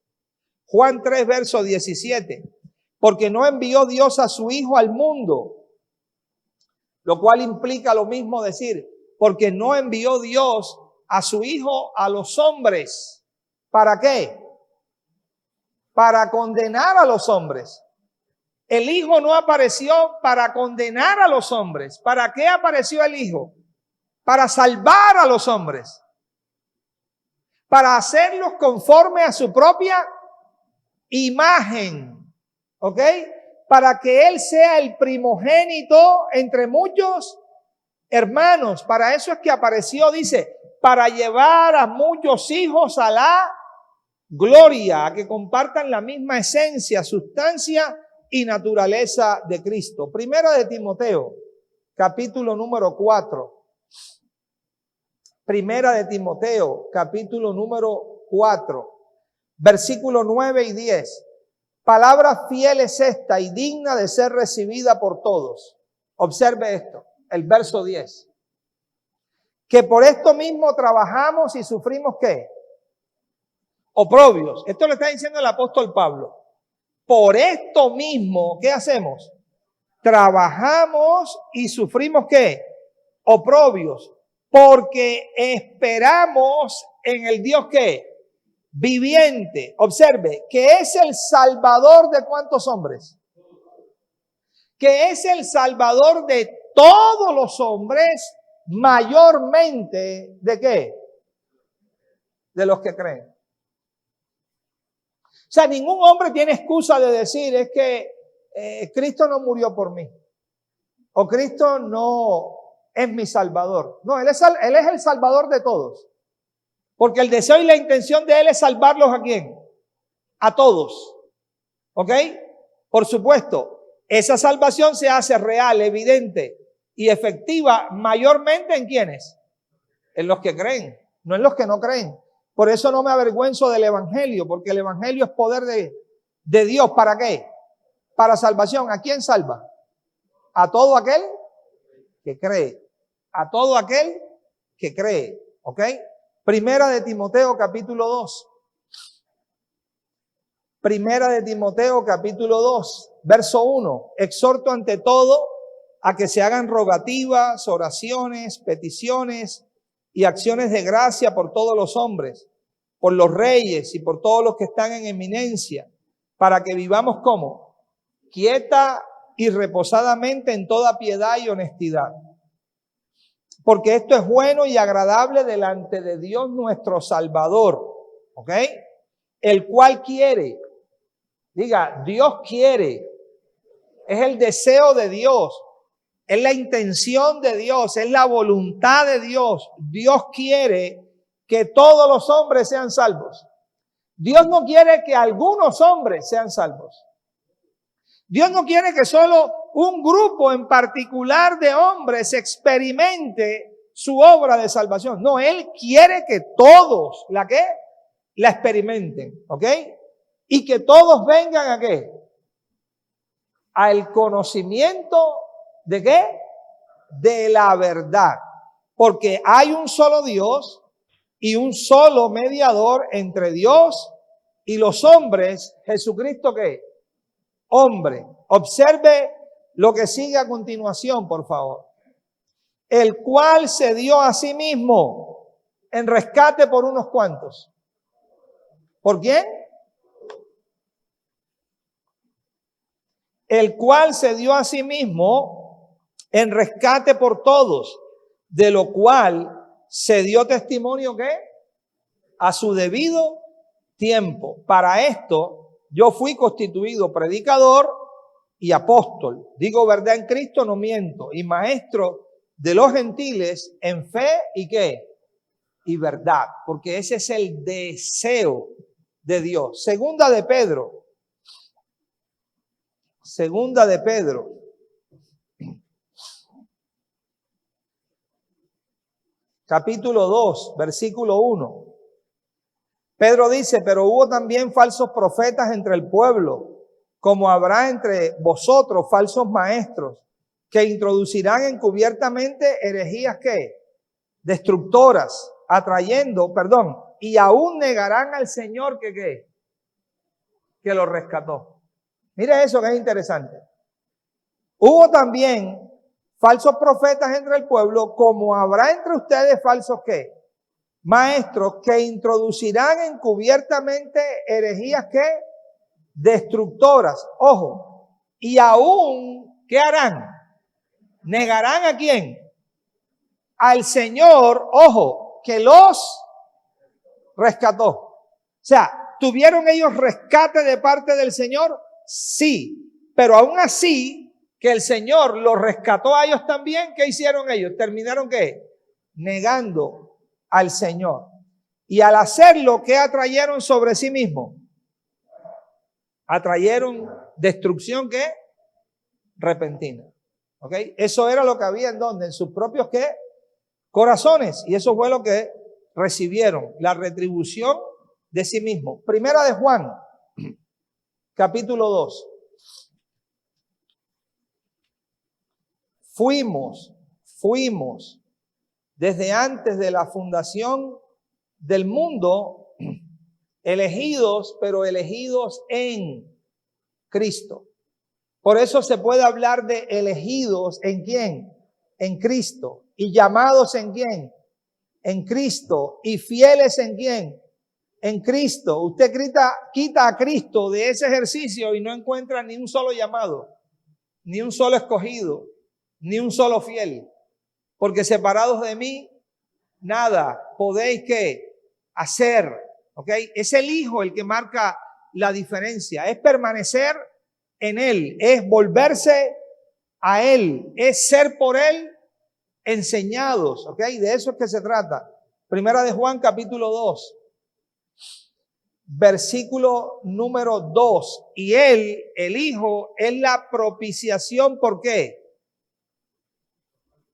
A: Juan 3, verso 17. Porque no envió Dios a su Hijo al mundo, lo cual implica lo mismo decir, porque no envió Dios a su Hijo a los hombres. ¿Para qué? Para condenar a los hombres, El Hijo no apareció para condenar a los hombres. ¿Para qué apareció el Hijo? Para salvar a los hombres. Para hacerlos conforme a su propia imagen. ¿Ok? Para que Él sea el primogénito entre muchos hermanos. Para eso es que apareció, dice, para llevar a muchos hijos a la gloria, a que compartan la misma esencia, sustancia y naturaleza de Cristo. Primera de Timoteo, capítulo número 4. Primera de Timoteo, capítulo número 4, versículo 9 y 10. Palabra fiel es esta y digna de ser recibida por todos. Observe esto, el verso 10. Que por esto mismo trabajamos y sufrimos ¿qué? Oprobios. Esto lo está diciendo el apóstol Pablo. Por esto mismo, ¿qué hacemos? Trabajamos y sufrimos ¿qué? Oprobios. Porque esperamos en el Dios ¿qué? Viviente. Observe, que es el Salvador de ¿cuántos hombres? Que es el Salvador de todos los hombres, mayormente, ¿de qué? De los que creen. O sea, ningún hombre tiene excusa de decir es que Cristo no murió por mí. O Cristo no es mi Salvador. No, Él es el Salvador de todos. Porque el deseo y la intención de Él es salvarlos ¿a quién? A todos. ¿Ok? Por supuesto, esa salvación se hace real, evidente y efectiva mayormente ¿en quiénes? En los que creen, no en los que no creen. Por eso no me avergüenzo del Evangelio, porque el Evangelio es poder de Dios. ¿Para qué? Para salvación. ¿A quién salva? A todo aquel que cree. A todo aquel que cree. ¿Ok? Primera de Timoteo, capítulo 2. Primera de Timoteo, capítulo 2, verso 1. Exhorto ante todo a que se hagan rogativas, oraciones, peticiones y acciones de gracia por todos los hombres, por los reyes y por todos los que están en eminencia, para que vivamos como quieta y reposadamente en toda piedad y honestidad. Porque esto es bueno y agradable delante de Dios nuestro Salvador, ¿ok? El cual quiere, diga, Dios quiere, es el deseo de Dios, es la intención de Dios, es la voluntad de Dios. Dios quiere que todos los hombres sean salvos. Dios no quiere que algunos hombres sean salvos. Dios no quiere que solo un grupo en particular de hombres experimente su obra de salvación. No, Él quiere que todos, ¿la qué? La experimenten, ¿ok? Y que todos vengan ¿a qué? Al conocimiento ¿de qué? De la verdad. Porque hay un solo Dios y un solo mediador entre Dios y los hombres. Jesucristo ¿qué? Hombre. Observe lo que sigue a continuación, por favor. El cual se dio a sí mismo en rescate por unos cuantos. ¿Por quién? El cual se dio a sí mismo en rescate por todos, de lo cual se dio testimonio ¿qué? A su debido tiempo. Para esto yo fui constituido predicador y apóstol. Digo verdad en Cristo, no miento. Y maestro de los gentiles en fe y ¿qué? Y verdad. Porque ese es el deseo de Dios. Segunda de Pedro. Segunda de Pedro. Capítulo 2, versículo 1. Pedro dice, pero hubo también falsos profetas entre el pueblo, como habrá entre vosotros falsos maestros, que introducirán encubiertamente herejías ¿qué? Destructoras, y aún negarán al Señor que ¿qué? Que lo rescató. Mira eso que es interesante. Hubo también falsos profetas entre el pueblo, como habrá entre ustedes falsos ¿qué? Maestros que introducirán encubiertamente herejías ¿qué? Destructoras. Ojo, y aún, ¿qué harán? ¿Negarán a quién? Al Señor, ojo, que los rescató. O sea, ¿tuvieron ellos rescate de parte del Señor? Sí, pero aún así que el Señor los rescató a ellos también, ¿qué hicieron ellos? ¿Terminaron qué? Negando al Señor. Y al hacerlo, ¿qué atrayeron sobre sí mismos? Atrayeron destrucción, ¿qué? Repentina. ¿Ok? Eso era lo que había en donde, en sus propios, ¿qué? Corazones. Y eso fue lo que recibieron, la retribución de sí mismos. Primera de Juan, capítulo 2. Fuimos desde antes de la fundación del mundo elegidos, pero elegidos en Cristo. Por eso se puede hablar de elegidos ¿en quién? En Cristo. Y llamados ¿en quién? En Cristo. Y fieles ¿en quién? En Cristo. Usted quita a Cristo de ese ejercicio y no encuentra ni un solo llamado, ni un solo escogido, ni un solo fiel. Porque separados de mí, nada podéis ¿qué? Hacer. ¿Ok? Es el Hijo el que marca la diferencia. Es permanecer en Él. Es volverse a Él. Es ser por Él enseñados. ¿Ok? De eso es que se trata. Primera de Juan, capítulo 2. Versículo número 2. Y Él, el Hijo, es la propiciación. ¿Por qué?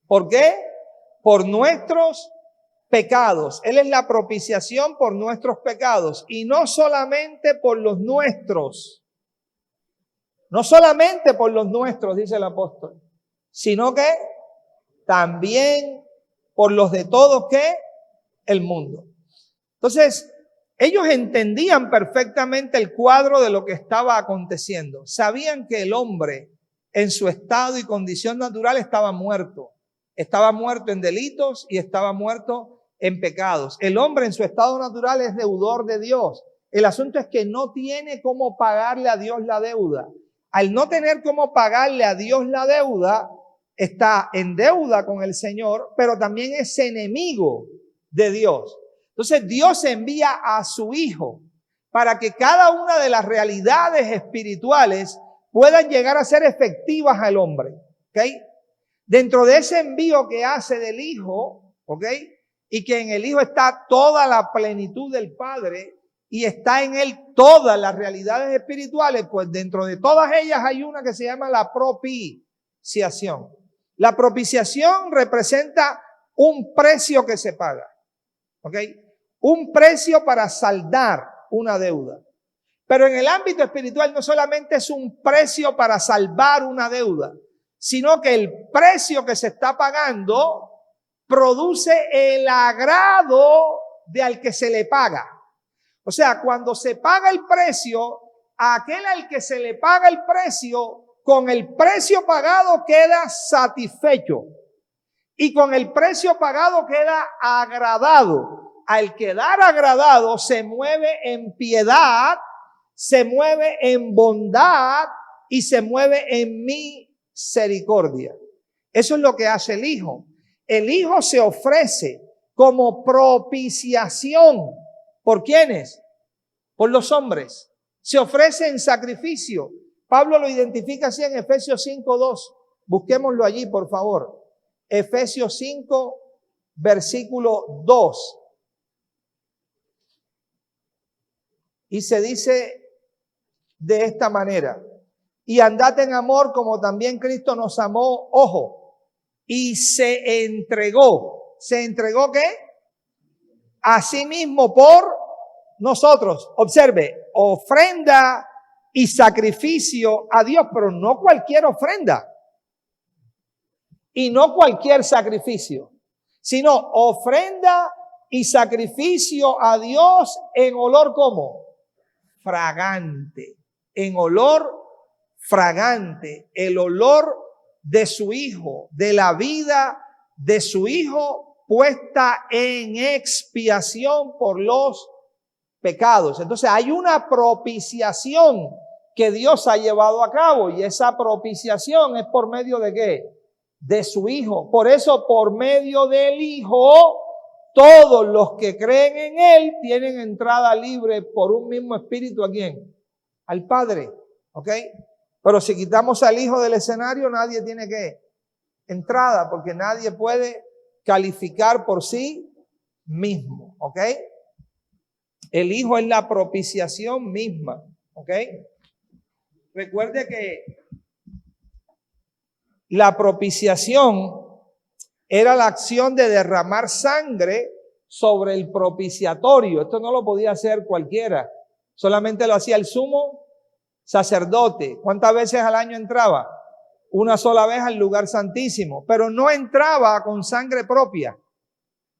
A: ¿Por qué? Por nuestros pecados. Él es la propiciación por nuestros pecados. Y no solamente por los nuestros. No solamente por los nuestros, dice el apóstol. Sino que también por los de todos, ¿qué? El mundo. Entonces, ellos entendían perfectamente el cuadro de lo que estaba aconteciendo. Sabían que el hombre en su estado y condición natural estaba muerto. Estaba muerto en delitos y estaba muerto en pecados. El hombre en su estado natural es deudor de Dios. El asunto es que no tiene cómo pagarle a Dios la deuda. Al no tener cómo pagarle a Dios la deuda, está en deuda con el Señor, pero también es enemigo de Dios. Entonces Dios envía a su Hijo para que cada una de las realidades espirituales puedan llegar a ser efectivas al hombre. ¿Ok? Dentro de ese envío que hace del Hijo, ¿ok? Y que en el Hijo está toda la plenitud del Padre y está en Él todas las realidades espirituales, pues dentro de todas ellas hay una que se llama la propiciación. La propiciación representa un precio que se paga, ¿ok? Un precio para saldar una deuda. Pero en el ámbito espiritual no solamente es un precio para salvar una deuda, sino que el precio que se está pagando produce el agrado de al que se le paga. O sea, cuando se paga el precio, a aquel al que se le paga el precio, con el precio pagado queda satisfecho. Y con el precio pagado queda agradado. Al quedar agradado se mueve en piedad, se mueve en bondad y se mueve en misericordia. Eso es lo que hace el Hijo. El Hijo se ofrece como propiciación. ¿Por quiénes? Por los hombres. Se ofrece en sacrificio. Pablo lo identifica así en Efesios 5:2. Busquémoslo allí, por favor. Efesios 5, versículo 2. Y se dice de esta manera: y andad en amor como también Cristo nos amó, ojo, y se entregó. ¿Se entregó qué? A sí mismo por nosotros. Observe, ofrenda y sacrificio a Dios, pero no cualquier ofrenda y no cualquier sacrificio, sino ofrenda y sacrificio a Dios en olor ¿cómo? Fragante, en olor fragante, el olor de su Hijo, de la vida de su Hijo puesta en expiación por los pecados. Entonces hay una propiciación que Dios ha llevado a cabo. Y esa propiciación es por medio de ¿qué? De su Hijo. Por eso, por medio del Hijo, todos los que creen en Él tienen entrada libre por un mismo espíritu. ¿A quién? Al Padre. ¿Ok? Pero si quitamos al Hijo del escenario, nadie tiene ¿qué? Entrada, porque nadie puede calificar por sí mismo. ¿Ok? El Hijo es la propiciación misma. ¿Ok? Recuerde que la propiciación era la acción de derramar sangre sobre el propiciatorio. Esto no lo podía hacer cualquiera. Solamente lo hacía el sumo sacerdote. ¿Cuántas veces al año entraba? Una sola vez al lugar santísimo. Pero no entraba con sangre propia.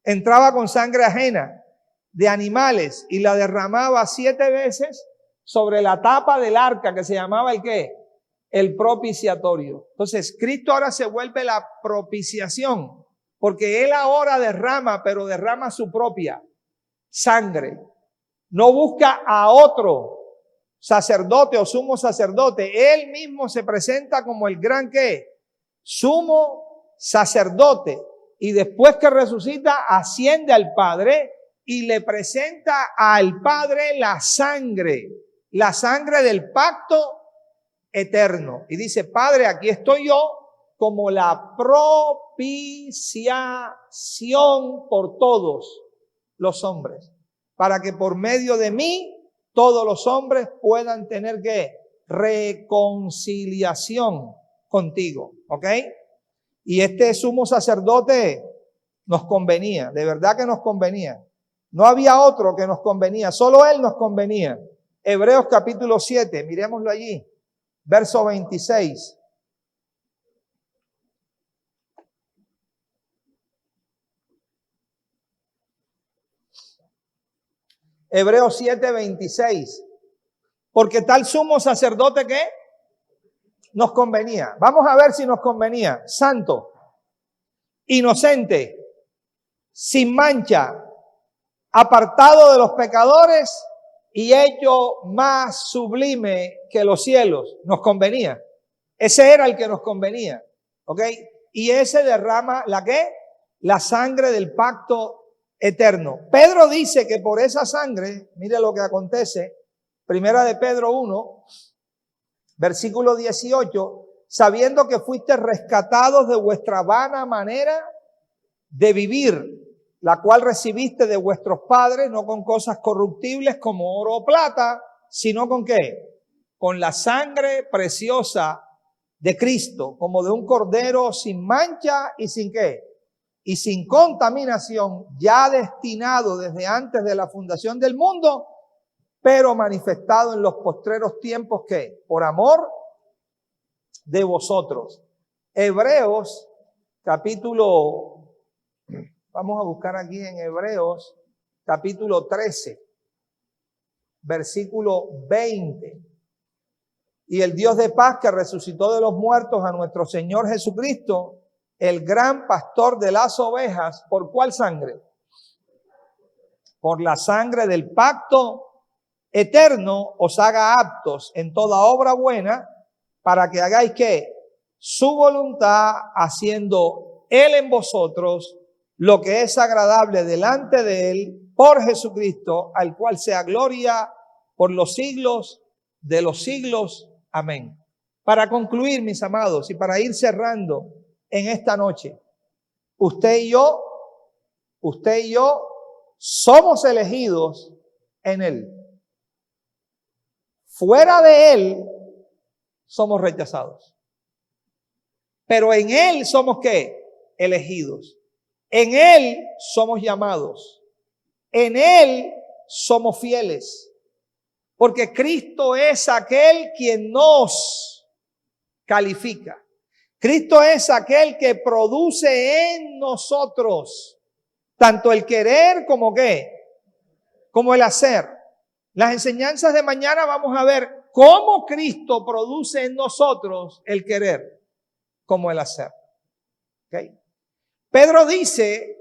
A: Entraba con sangre ajena de animales y la derramaba 7 veces sobre la tapa del arca que se llamaba ¿el qué? El propiciatorio. Entonces, Cristo ahora se vuelve la propiciación, porque Él ahora derrama, pero derrama su propia sangre. No busca a otro sacerdote o sumo sacerdote. Él mismo se presenta como el gran ¿qué? Sumo sacerdote. Y después que resucita, asciende al Padre y le presenta al Padre la sangre del pacto eterno. Y dice, Padre, aquí estoy yo como la propiciación por todos los hombres, para que por medio de mí todos los hombres puedan tener ¿qué? Reconciliación contigo. ¿Ok? Y este sumo sacerdote nos convenía, de verdad que nos convenía. No había otro que nos convenía, solo Él nos convenía. Hebreos capítulo 7, miremoslo allí, verso 26. Hebreos 7, 26. Porque tal sumo sacerdote que nos convenía. Vamos a ver si nos convenía. Santo, inocente, sin mancha, apartado de los pecadores y hecho más sublime que los cielos. Nos convenía. Ese era el que nos convenía. ¿Ok? Y ese derrama ¿la qué? La sangre del pacto eterno. Pedro dice que por esa sangre, mire lo que acontece, primera de Pedro 1, versículo 18, sabiendo que fuiste rescatados de vuestra vana manera de vivir, la cual recibiste de vuestros padres, no con cosas corruptibles como oro o plata, sino con ¿qué? Con la sangre preciosa de Cristo, como de un cordero sin mancha y sin ¿qué? Y sin contaminación, ya destinado desde antes de la fundación del mundo, pero manifestado en los postreros tiempos que por amor de vosotros. Hebreos capítulo, vamos a buscar aquí en Hebreos capítulo 13, versículo 20. Y el Dios de paz que resucitó de los muertos a nuestro Señor Jesucristo, el gran pastor de las ovejas, ¿por cuál sangre? Por la sangre del pacto eterno, os haga aptos en toda obra buena, para que hagáis ¿qué? Su voluntad, haciendo Él en vosotros lo que es agradable delante de Él, por Jesucristo, al cual sea gloria por los siglos de los siglos. Amén. Para concluir, mis amados, y para ir cerrando en esta noche, usted y yo somos elegidos en Él. Fuera de Él somos rechazados. Pero en Él somos ¿qué? Elegidos. En Él somos llamados. En Él somos fieles. Porque Cristo es aquel quien nos califica. Cristo es aquel que produce en nosotros tanto el querer como ¿qué? Como el hacer. Las enseñanzas de mañana vamos a ver cómo Cristo produce en nosotros el querer como el hacer. ¿Okay? Pedro dice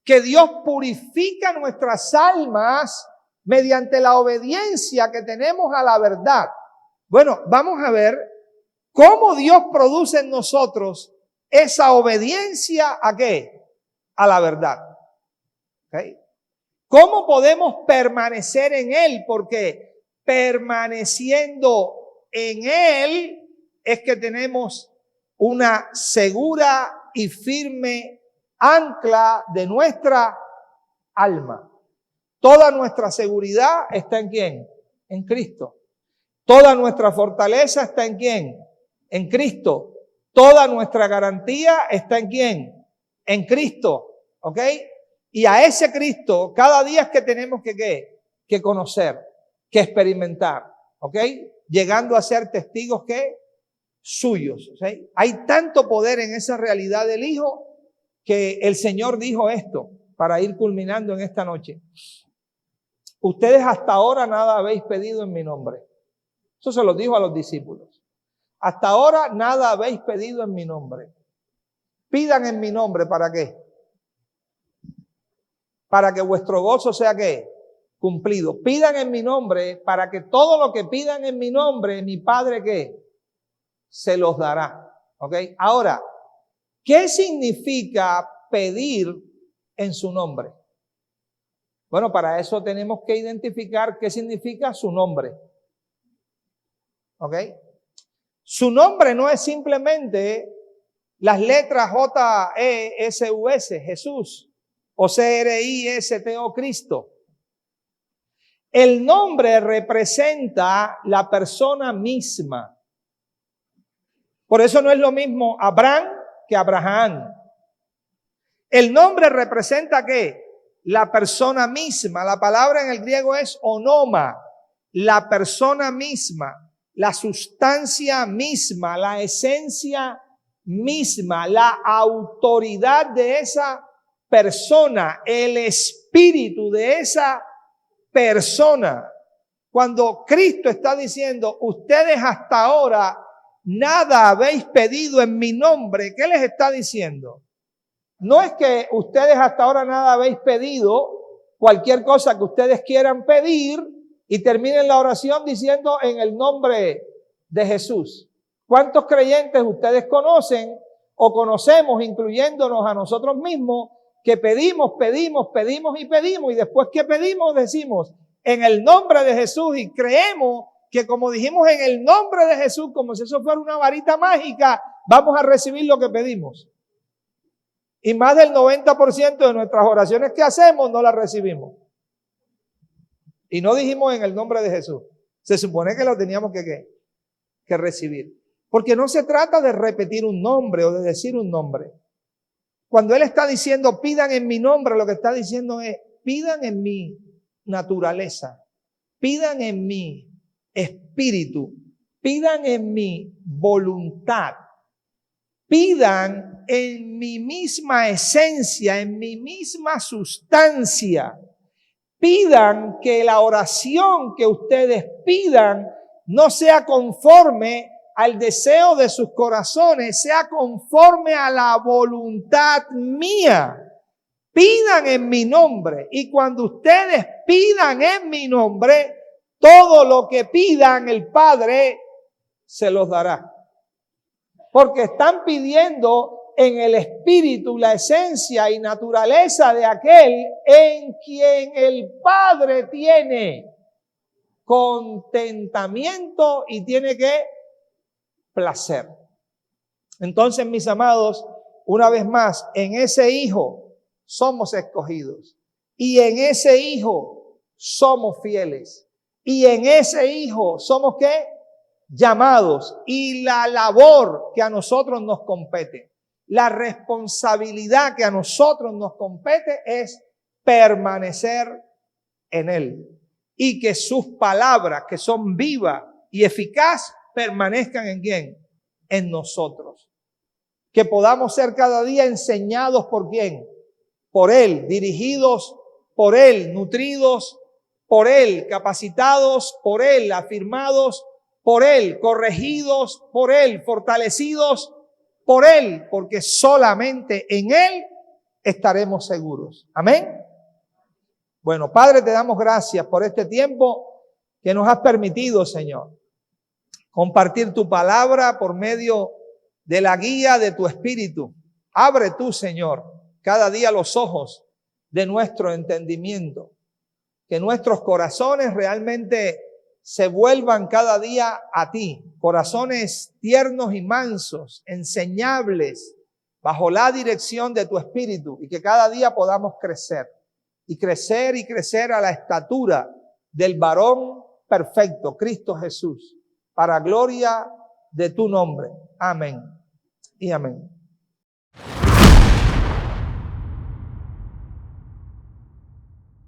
A: que Dios purifica nuestras almas mediante la obediencia que tenemos a la verdad. Bueno, vamos a ver cómo Dios produce en nosotros esa obediencia ¿a qué? A la verdad. ¿Okay? ¿Cómo podemos permanecer en Él? Porque permaneciendo en Él es que tenemos una segura y firme ancla de nuestra alma. Toda nuestra seguridad está ¿en quién? En Cristo. Toda nuestra fortaleza está ¿en quién? En Cristo. Toda nuestra garantía está ¿en quién? En Cristo. ¿Ok? Y a ese Cristo cada día es que tenemos que conocer, que experimentar. ¿Ok? Llegando a ser testigos ¿qué? Suyos. ¿Okay? Hay tanto poder en esa realidad del Hijo que el Señor dijo esto para ir culminando en esta noche. Ustedes hasta ahora nada habéis pedido en mi nombre. Eso se lo dijo a los discípulos. Hasta ahora nada habéis pedido en mi nombre. Pidan en mi nombre, ¿para qué? Para que vuestro gozo sea ¿qué? Cumplido. Pidan en mi nombre para que todo lo que pidan en mi nombre, mi Padre ¿qué? Se los dará. ¿Ok? Ahora, ¿qué significa pedir en su nombre? Bueno, para eso tenemos que identificar qué significa su nombre. ¿Ok? Su nombre no es simplemente las letras J-E-S-U-S, Jesús, o C-R-I-S-T-O, Cristo. El nombre representa la persona misma. Por eso no es lo mismo Abraham que Abraham. El nombre representa ¿qué? La persona misma. La palabra en el griego es onoma, la persona misma, la sustancia misma, la esencia misma, la autoridad de esa persona, el espíritu de esa persona. Cuando Cristo está diciendo, ustedes hasta ahora nada habéis pedido en mi nombre, ¿qué les está diciendo? No es que ustedes hasta ahora nada habéis pedido, cualquier cosa que ustedes quieran pedir y terminen la oración diciendo en el nombre de Jesús. ¿Cuántos creyentes ustedes conocen o conocemos, incluyéndonos a nosotros mismos, que pedimos y después que pedimos decimos en el nombre de Jesús y creemos que como dijimos en el nombre de Jesús, como si eso fuera una varita mágica, vamos a recibir lo que pedimos? Y más del 90% de nuestras oraciones que hacemos no las recibimos. Y no dijimos en el nombre de Jesús. Se supone que lo teníamos que recibir. Porque no se trata de repetir un nombre o de decir un nombre. Cuando Él está diciendo pidan en mi nombre, lo que está diciendo es pidan en mi naturaleza, pidan en mi espíritu, pidan en mi voluntad. Pidan en mi misma esencia, en mi misma sustancia. Pidan que la oración que ustedes pidan no sea conforme al deseo de sus corazones, sea conforme a la voluntad mía. Pidan en mi nombre. Y cuando ustedes pidan en mi nombre, todo lo que pidan el Padre se los dará. Porque están pidiendo en el espíritu la esencia y naturaleza de aquel en quien el Padre tiene contentamiento y tiene placer. Entonces, mis amados, una vez más, en ese Hijo somos escogidos. Y en ese Hijo somos fieles. Y en ese Hijo somos llamados. Y la labor que a nosotros nos compete, la responsabilidad que a nosotros nos compete es permanecer en Él. Y que sus palabras, que son vivas y eficaces, permanezcan ¿en quién? En nosotros. Que podamos ser cada día enseñados por ¿quién? Por Él, dirigidos por Él, nutridos por Él, capacitados por Él, afirmados por Él, corregidos por Él, fortalecidos por Él, porque solamente en Él estaremos seguros. Amén. Bueno, Padre, te damos gracias por este tiempo que nos has permitido, Señor. compartir tu palabra por medio de la guía de tu espíritu. Abre tú, Señor, cada día los ojos de nuestro entendimiento, que nuestros corazones realmente se vuelvan cada día a ti, corazones tiernos y mansos, enseñables, bajo la dirección de tu espíritu, y que cada día podamos crecer y crecer y crecer a la estatura del varón perfecto, Cristo Jesús, para gloria de tu nombre. Amén y amén.